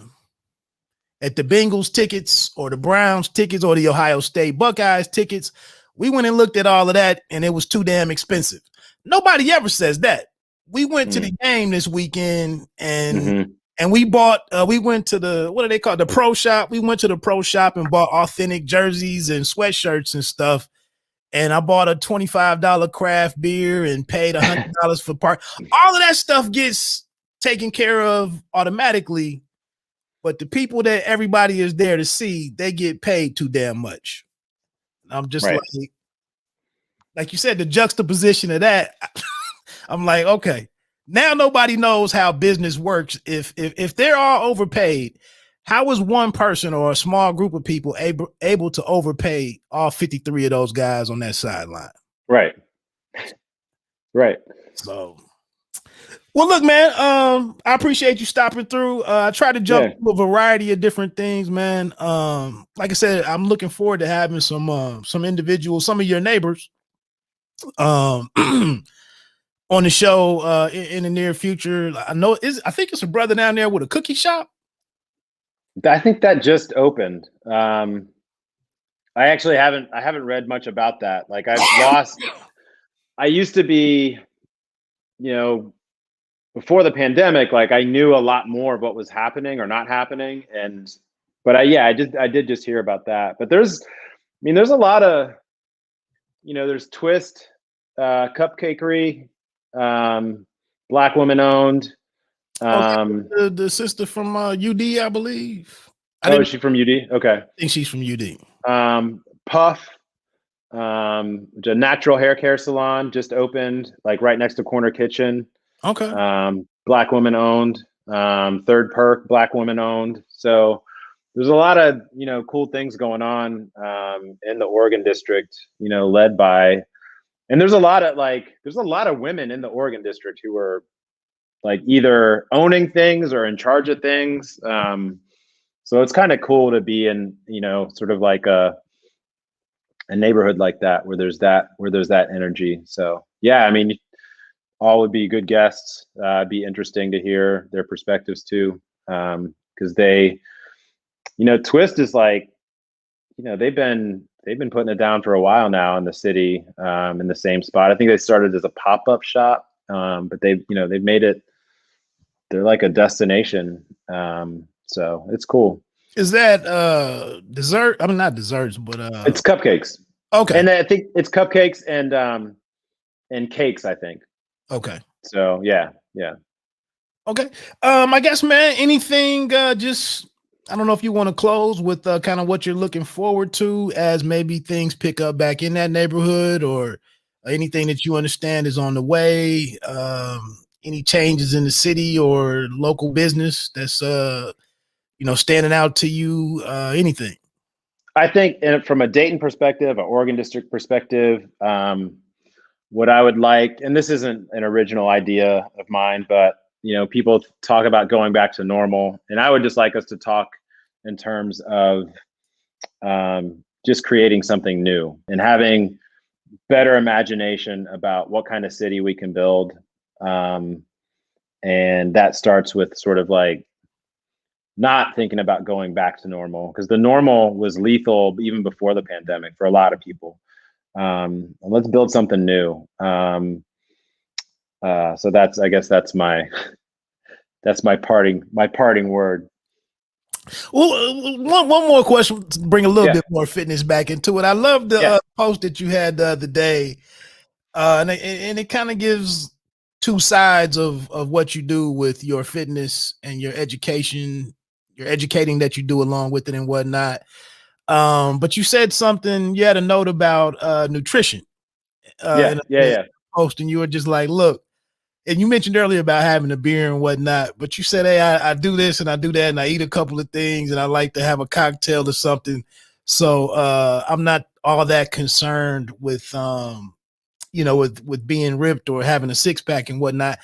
Bengals tickets or the Browns tickets or the Ohio State Buckeyes tickets. We went and looked at all of that, and it was too damn expensive." Nobody ever says that. We went to the game this weekend, and we bought. We went to the, what do they call it? The pro shop. We went to the pro shop and bought authentic jerseys and sweatshirts and stuff. And I bought a $25 craft beer and paid $100 for park. All of that stuff gets taken care of automatically. But the people that everybody is there to see, they get paid too damn much. I'm just like you said, the juxtaposition of that, I'm like, okay, now nobody knows how business works. If they're all overpaid, how is one person or a small group of people able to overpay all 53 of those guys on that sideline? Right. So, well, look, man, I appreciate you stopping through. I try to jump through a variety of different things, man. Like I said, I'm looking forward to having some individuals, some of your neighbors, on the show in the near future. I think it's a brother down there with a cookie shop. I think that just opened. I actually haven't read much about that. Like I used to be, before the pandemic, like I knew a lot more of what was happening or not happening. But I did just hear about that. But there's a lot of, there's Twist, Cupcakery, Black woman owned. The sister from UD, I believe. Is she from UD? Okay. I think she's from UD. Puff, a natural hair care salon just opened, like right next to Corner Kitchen. Okay. Black woman owned. Third Perk, Black woman owned. So there's a lot of cool things going on in the Oregon district, led by, and there's a lot of women in the Oregon district who are like either owning things or in charge of things. So it's kind of cool to be in, sort of like a neighborhood like that where there's that energy. So yeah, all would be good guests. Be interesting to hear their perspectives too. Cause they, Twist is like, they've been putting it down for a while now in the city, in the same spot. I think they started as a pop-up shop, but they've made it, they're like a destination. So it's cool. Is that dessert? Not desserts, but it's cupcakes. Okay. And I think it's cupcakes and cakes, I think. Okay. So yeah. Okay. I guess, man, anything just, I don't know if you want to close with kind of what you're looking forward to as maybe things pick up back in that neighborhood, or anything that you understand is on the way. Any changes in the city or local business that's standing out to you, anything? I think from a Dayton perspective, an Oregon district perspective, what I would like, and this isn't an original idea of mine, but people talk about going back to normal, and I would just like us to talk in terms of just creating something new and having better imagination about what kind of city we can build. And that starts with sort of like not thinking about going back to normal, because the normal was lethal even before the pandemic for a lot of people. Let's build something new. So I guess that's my parting word. Well, one more question to bring a little bit more fitness back into it. I love the post that you had the other day, and it kind of gives two sides of what you do with your fitness and your education, your educating that you do along with it and whatnot. But you said something, you had a note about nutrition. In a post, and you were just like, look, and you mentioned earlier about having a beer and whatnot, but you said, hey, I do this and I do that, and I eat a couple of things, and I like to have a cocktail or something. So I'm not all that concerned with with being ripped or having a six pack and whatnot.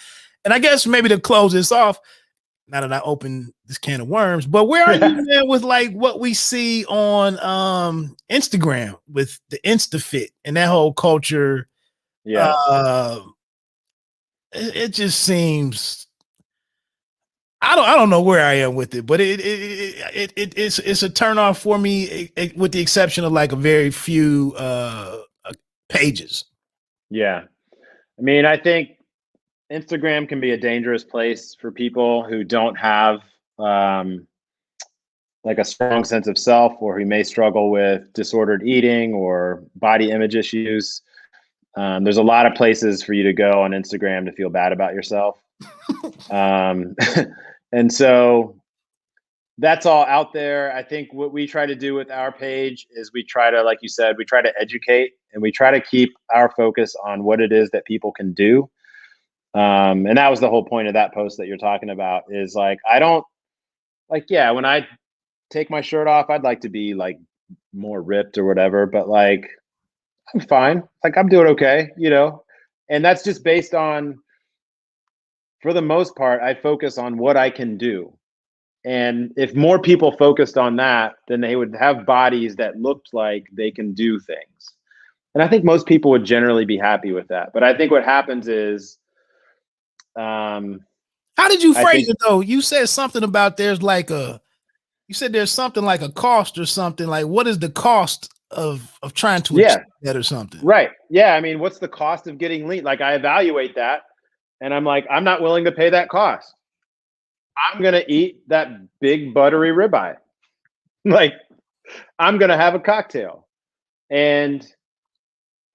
And I guess maybe to close this off, now that I open this can of worms, but where are you, man, with like what we see on Instagram with the InstaFit and that whole culture? it just seems. I don't know where I am with it, but it's a turn off for me, with the exception of like a very few pages. Yeah. I mean, I think Instagram can be a dangerous place for people who don't have like a strong sense of self, or who may struggle with disordered eating or body image issues. There's a lot of places for you to go on Instagram to feel bad about yourself. And so that's all out there. I think what we try to do with our page is we try to, like you said, we try to educate, and we try to keep our focus on what it is that people can do. And that was the whole point of that post that you're talking about, is like, I don't like, yeah, when I take my shirt off, I'd like to be like more ripped or whatever, but like, I'm fine. Like, I'm doing okay, you know? And that's just based on, for the most part, I focus on what I can do. And if more people focused on that, then they would have bodies that looked like they can do things. And I think most people would generally be happy with that. But I think what happens is, how did you I phrase think, it though? You said something about there's something like a cost or something. Like, what is the cost of trying to achieve that or something? Right. Yeah. I mean, what's the cost of getting lean? Like, I evaluate that, and I'm like, I'm not willing to pay that cost. I'm going to eat that big buttery ribeye. Like, I'm going to have a cocktail, and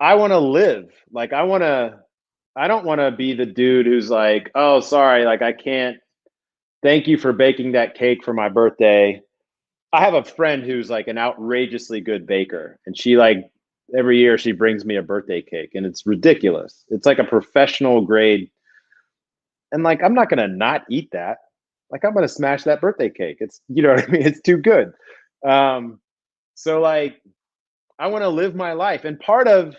I want to live. Like, I don't want to be the dude who's like, oh, sorry, like, I can't, thank you for baking that cake for my birthday. I have a friend who's like an outrageously good baker, and she, like, every year she brings me a birthday cake, and it's ridiculous. It's like a professional grade. And like, I'm not going to not eat that. Like, I'm going to smash that birthday cake. It's, you know what I mean? It's too good. So like, I want to live my life. And part of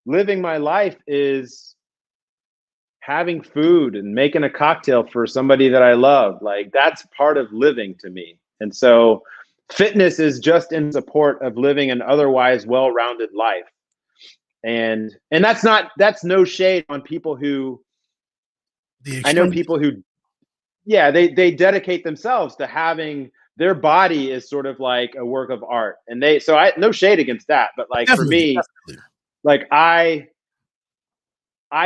living my life is having food and making a cocktail for somebody that I love. Like, that's part of living to me. And so fitness is just in support of living an otherwise well-rounded life. And that's no shade on people who, I know people who, yeah, they dedicate themselves to having their body is sort of like a work of art. And no shade against that, but like, for me, like, I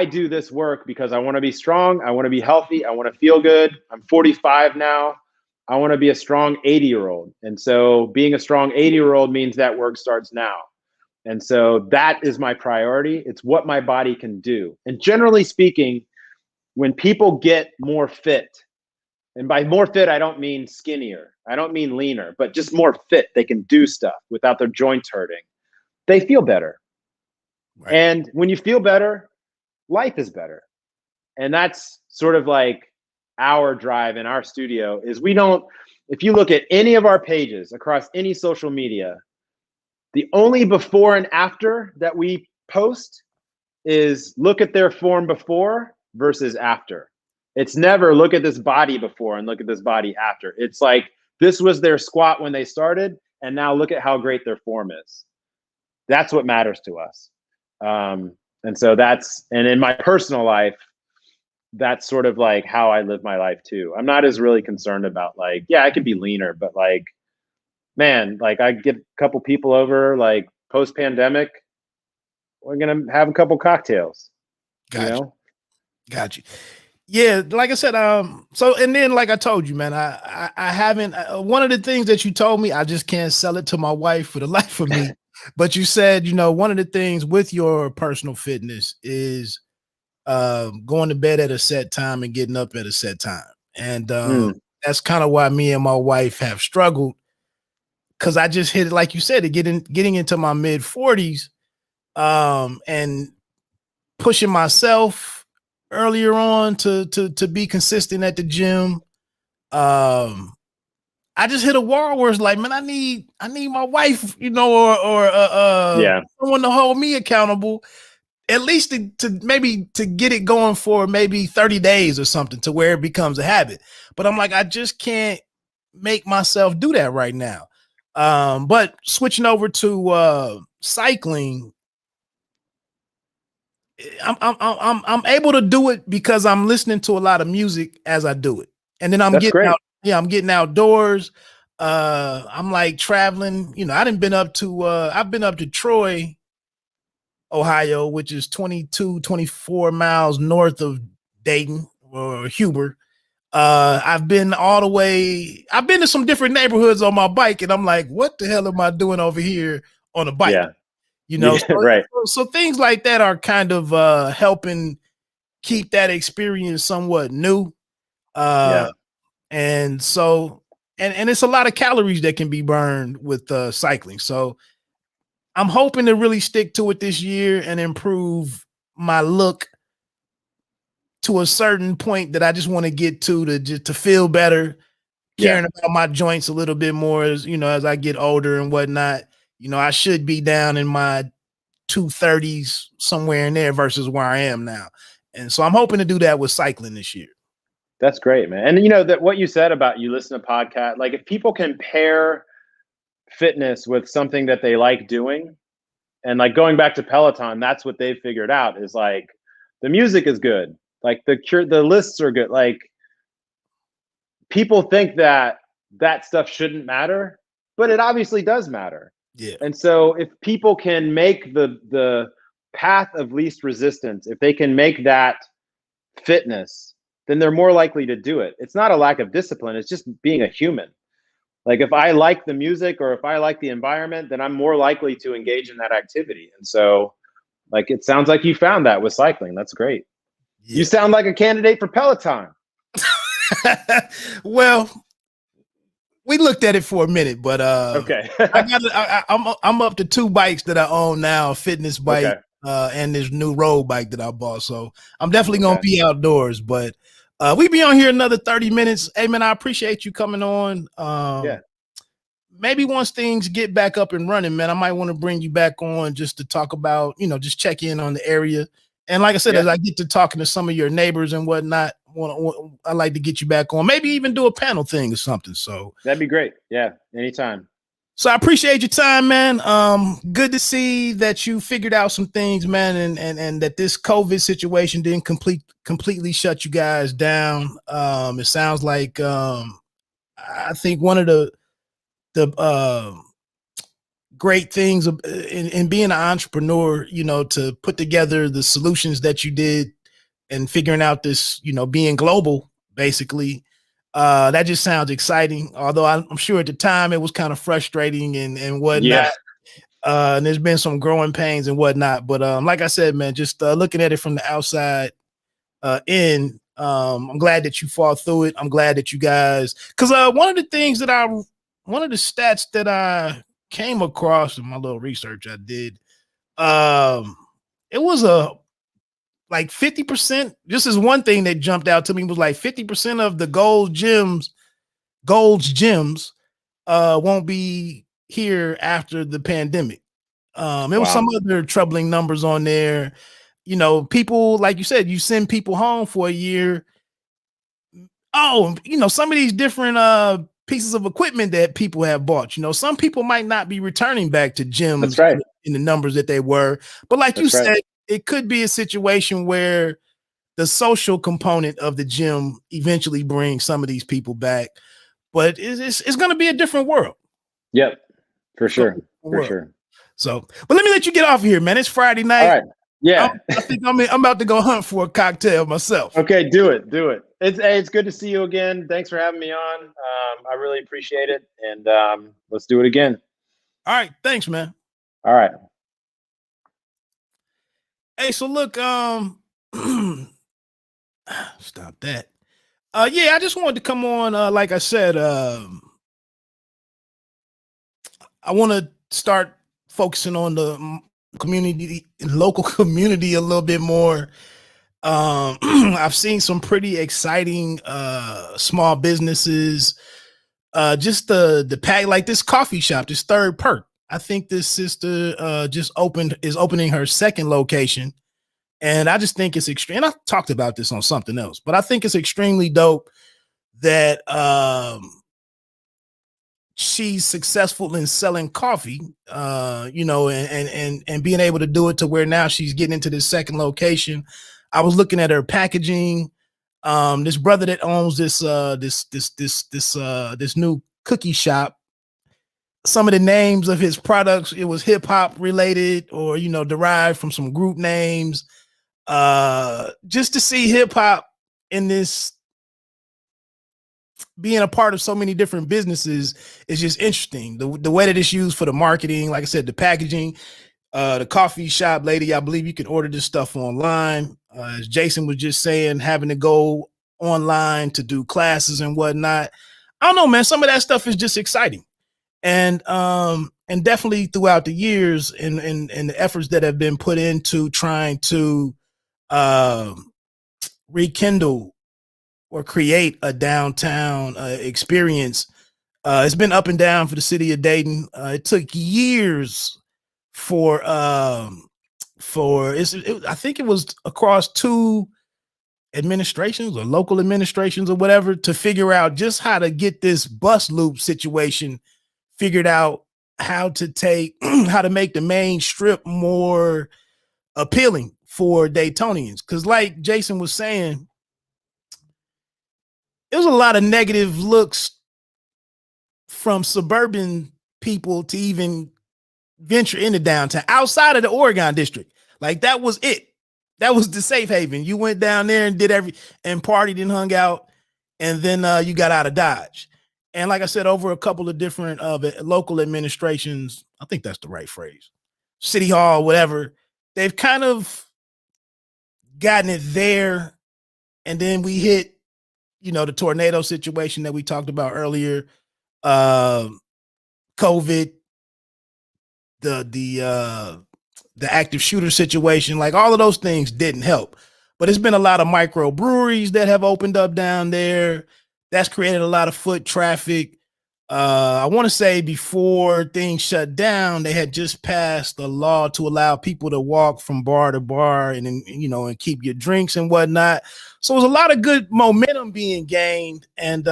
do this work because I want to be strong. I want to be healthy. I want to feel good. I'm 45 now. I want to be a strong 80-year-old. And so being a strong 80-year-old means that work starts now. And so that is my priority. It's what my body can do. And generally speaking, when people get more fit, and by more fit, I don't mean skinnier, I don't mean leaner, but just more fit, they can do stuff without their joints hurting, they feel better. Right. And when you feel better, life is better. And that's sort of like our drive in our studio is, if you look at any of our pages across any social media, the only before and after that we post is look at their form before versus after. It's never look at this body before and look at this body after. It's like, this was their squat when they started, and now look at how great their form is. That's what matters to us. And so and in my personal life, that's sort of like how I live my life too. I'm not as really concerned about like, yeah, I could be leaner, but like, man, like, I get a couple people over, like, post-pandemic, we're going to have a couple cocktails. Got you. Yeah, like I said, so, and then like I told you, man, I haven't, one of the things that you told me, I just can't sell it to my wife for the life of me. But you said, one of the things with your personal fitness is going to bed at a set time and getting up at a set time. And that's kind of why me and my wife have struggled, because I just hit it, like you said, getting into my mid 40s, and pushing myself earlier on to be consistent at the gym. I just hit a wall where it's like, man, I need my wife, or someone to hold me accountable, at least to maybe to get it going for maybe 30 days or something, to where it becomes a habit. But I'm like, I just can't make myself do that right now. But switching over to cycling, I'm able to do it because I'm listening to a lot of music as I do it, and then That's great. out. Yeah, I'm getting outdoors. I'm like traveling. You know, I've been up to Troy, Ohio, which is 24 miles north of Dayton or Huber. I've been to some different neighborhoods on my bike, and I'm like, what the hell am I doing over here on a bike? Yeah. You know, yeah, right. So things like that are kind of helping keep that experience somewhat new. Yeah. And so and it's a lot of calories that can be burned with cycling. So I'm hoping to really stick to it this year and improve my look to a certain point that I just want to get to feel better, caring about my joints a little bit more as as I get older and whatnot. You know, I should be down in my 230s somewhere in there versus where I am now. And so I'm hoping to do that with cycling this year. That's great, man. And you know that what you said about you listen to podcasts, like if people can pair fitness with something that they like doing, and like going back to Peloton, that's what they've figured out is like the music is good, like the lists are good. Like people think that stuff shouldn't matter, but it obviously does matter. Yeah. And so if people can make the path of least resistance, if they can make that fitness, then they're more likely to do it. It's not a lack of discipline, it's just being a human. Like if I like the music or if I like the environment, then I'm more likely to engage in that activity. And so like it sounds like you found that with cycling. That's great. Yeah. You sound like a candidate for Peloton. Well, we looked at it for a minute, but okay. I'm up to 2 bikes that I own now, a fitness bike and this new road bike that I bought. So I'm definitely gonna be outdoors, but we be on here another 30 minutes. Hey man, I appreciate you coming on. Maybe once things get back up and running, man, I might want to bring you back on just to talk about, just check in on the area. And like I said, as I get to talking to some of your neighbors and whatnot, I'd like to get you back on, maybe even do a panel thing or something. So that'd be great. Yeah, anytime. So I appreciate your time, man. Good to see that you figured out some things, man, and that this COVID situation didn't completely shut you guys down. It sounds like I think one of the great things in being an entrepreneur, to put together the solutions that you did and figuring out this, being global, basically. That just sounds exciting. Although I'm sure at the time it was kind of frustrating and whatnot. Yeah. And there's been some growing pains and whatnot. But like I said, man, just looking at it from the outside in, I'm glad that you fought through it. I'm glad that you guys, because one of the stats that I came across in my little research I did, it was like 50%, this is one thing that jumped out to me, was like 50% of the Gold's gyms won't be here after the pandemic. There was some other troubling numbers on there. People, like you said, you send people home for a year. Oh, some of these different pieces of equipment that people have bought, some people might not be returning back to gyms. That's right. In the numbers that they were. But like you said, it could be a situation where the social component of the gym eventually brings some of these people back, but it's going to be a different world. Yep, for sure. For sure. So, but let me let you get off here, man. It's Friday night. All right. Yeah. I think I'm about to go hunt for a cocktail myself. Okay, do it. It's good to see you again. Thanks for having me on. I really appreciate it. And let's do it again. All right. Thanks, man. All right. Hey, so look, stop that. Yeah, I just wanted to come on. Like I said, I want to start focusing on the local community a little bit more. I've seen some pretty exciting small businesses. Just the pack, like this coffee shop, this Third Perk. I think this sister is opening her second location. And I just think it's extreme. And I talked about this on something else, but I think it's extremely dope that she's successful in selling coffee, you know, and being able to do it to where now she's getting into this second location. I was looking at her packaging. This brother that owns this new cookie shop, some of the names of his products, it was hip hop related or, you know, derived from some group names. Just to see hip hop in this being a part of so many different businesses is just interesting. The way that it's used for the marketing, like I said, the packaging, the coffee shop lady, I believe you can order this stuff online. As Jason was just saying, having to go online to do classes and whatnot. I don't know, man. Some of that stuff is just exciting. And definitely throughout the years and the efforts that have been put into trying to rekindle or create a downtown experience, it's been up and down for the city of Dayton. It took years for I think it was across two administrations or local administrations or whatever to figure out just how to get this bus loop situation figured out, how to make the main strip more appealing for Daytonians. Because like Jason was saying, there was a lot of negative looks from suburban people to even venture into downtown outside of the Oregon district. Like that was it. That was the safe haven. You went down there and and partied and hung out, and then you got out of Dodge. And like I said, over a couple of different local administrations, I think that's the right phrase, City Hall, whatever, they've kind of gotten it there. And then we hit, you know, the tornado situation that we talked about earlier, COVID, the active shooter situation, like all of those things didn't help. But it's been a lot of micro breweries that have opened up down there. That's created a lot of foot traffic. I want to say before things shut down, they had just passed a law to allow people to walk from bar to bar and you know, and keep your drinks and whatnot. So it was a lot of good momentum being gained. And,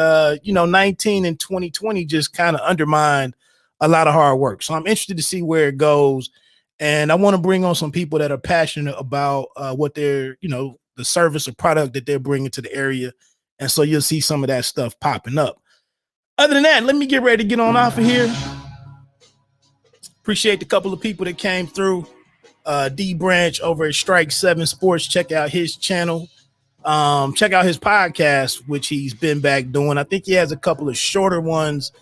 you know, 19 and 2020 just kind of undermined a lot of hard work. So I'm interested to see where it goes. And I want to bring on some people that are passionate about what they're, you know, the service or product that they're bringing to the area. And so you'll see some of that stuff popping up. Other than that, let me get ready to get on off of here. Appreciate the couple of people that came through. D Branch over at Strike 7 Sports. Check out his channel. Check out his podcast, which he's been back doing. I think he has a couple of shorter ones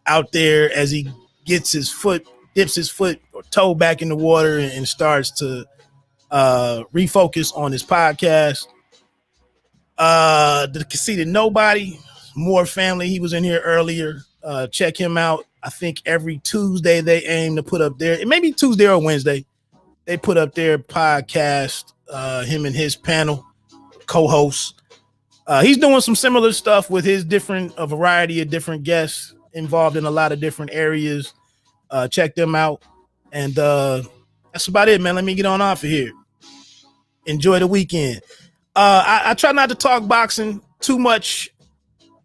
out there as he dips his foot or toe back in the water and starts to refocus on his podcast. The Conceited Nobody, More Family, he was in here earlier. Check him out. I think every Tuesday they aim to put up there, it may be Tuesday or Wednesday, they put up their podcast, him and his panel co-hosts. He's doing some similar stuff with his a variety of different guests involved in a lot of different areas. Check them out. And that's about it, man. Let me get on off of here. Enjoy the weekend. I try not to talk boxing too much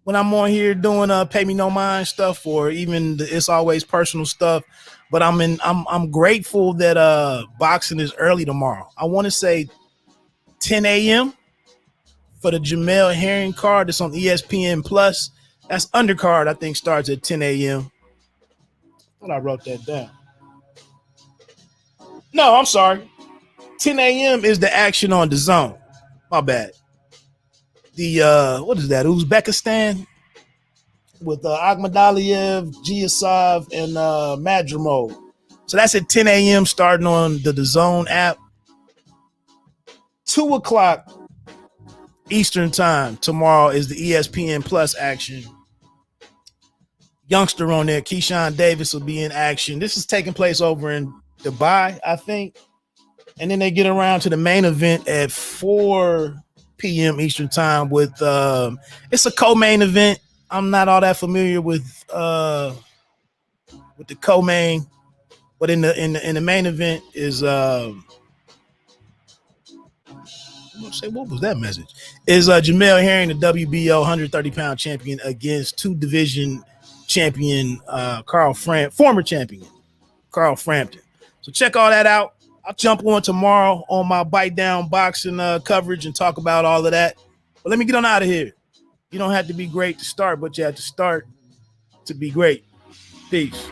when I'm on here doing Pay Me No Mind stuff or even It's Always Personal stuff. But I'm grateful that boxing is early tomorrow. I want to say 10 a.m. for the Jamel Herring card that's on ESPN Plus. That's undercard, I think, starts at 10 a.m. When I wrote that down. No, I'm sorry. 10 a.m. is the action on the zone. My bad. The what is that? Uzbekistan with Akhmadaliev, Giasav, and Madrimov. So that's at 10 a.m. starting on the Zone app. 2 o'clock Eastern time tomorrow is the ESPN Plus action. Youngster on there, Keyshawn Davis will be in action. This is taking place over in Dubai, I think. And then they get around to the main event at 4 p.m. Eastern time with it's a co-main event. I'm not all that familiar with the co-main, but in the main event is what was that message? Is Jamel Herring, the WBO 130-pound champion, against two Division champion, former champion, Carl Frampton. So check all that out. I'll jump on tomorrow on my Bite Down boxing coverage and talk about all of that. But let me get on out of here. You don't have to be great to start, but you have to start to be great. Peace.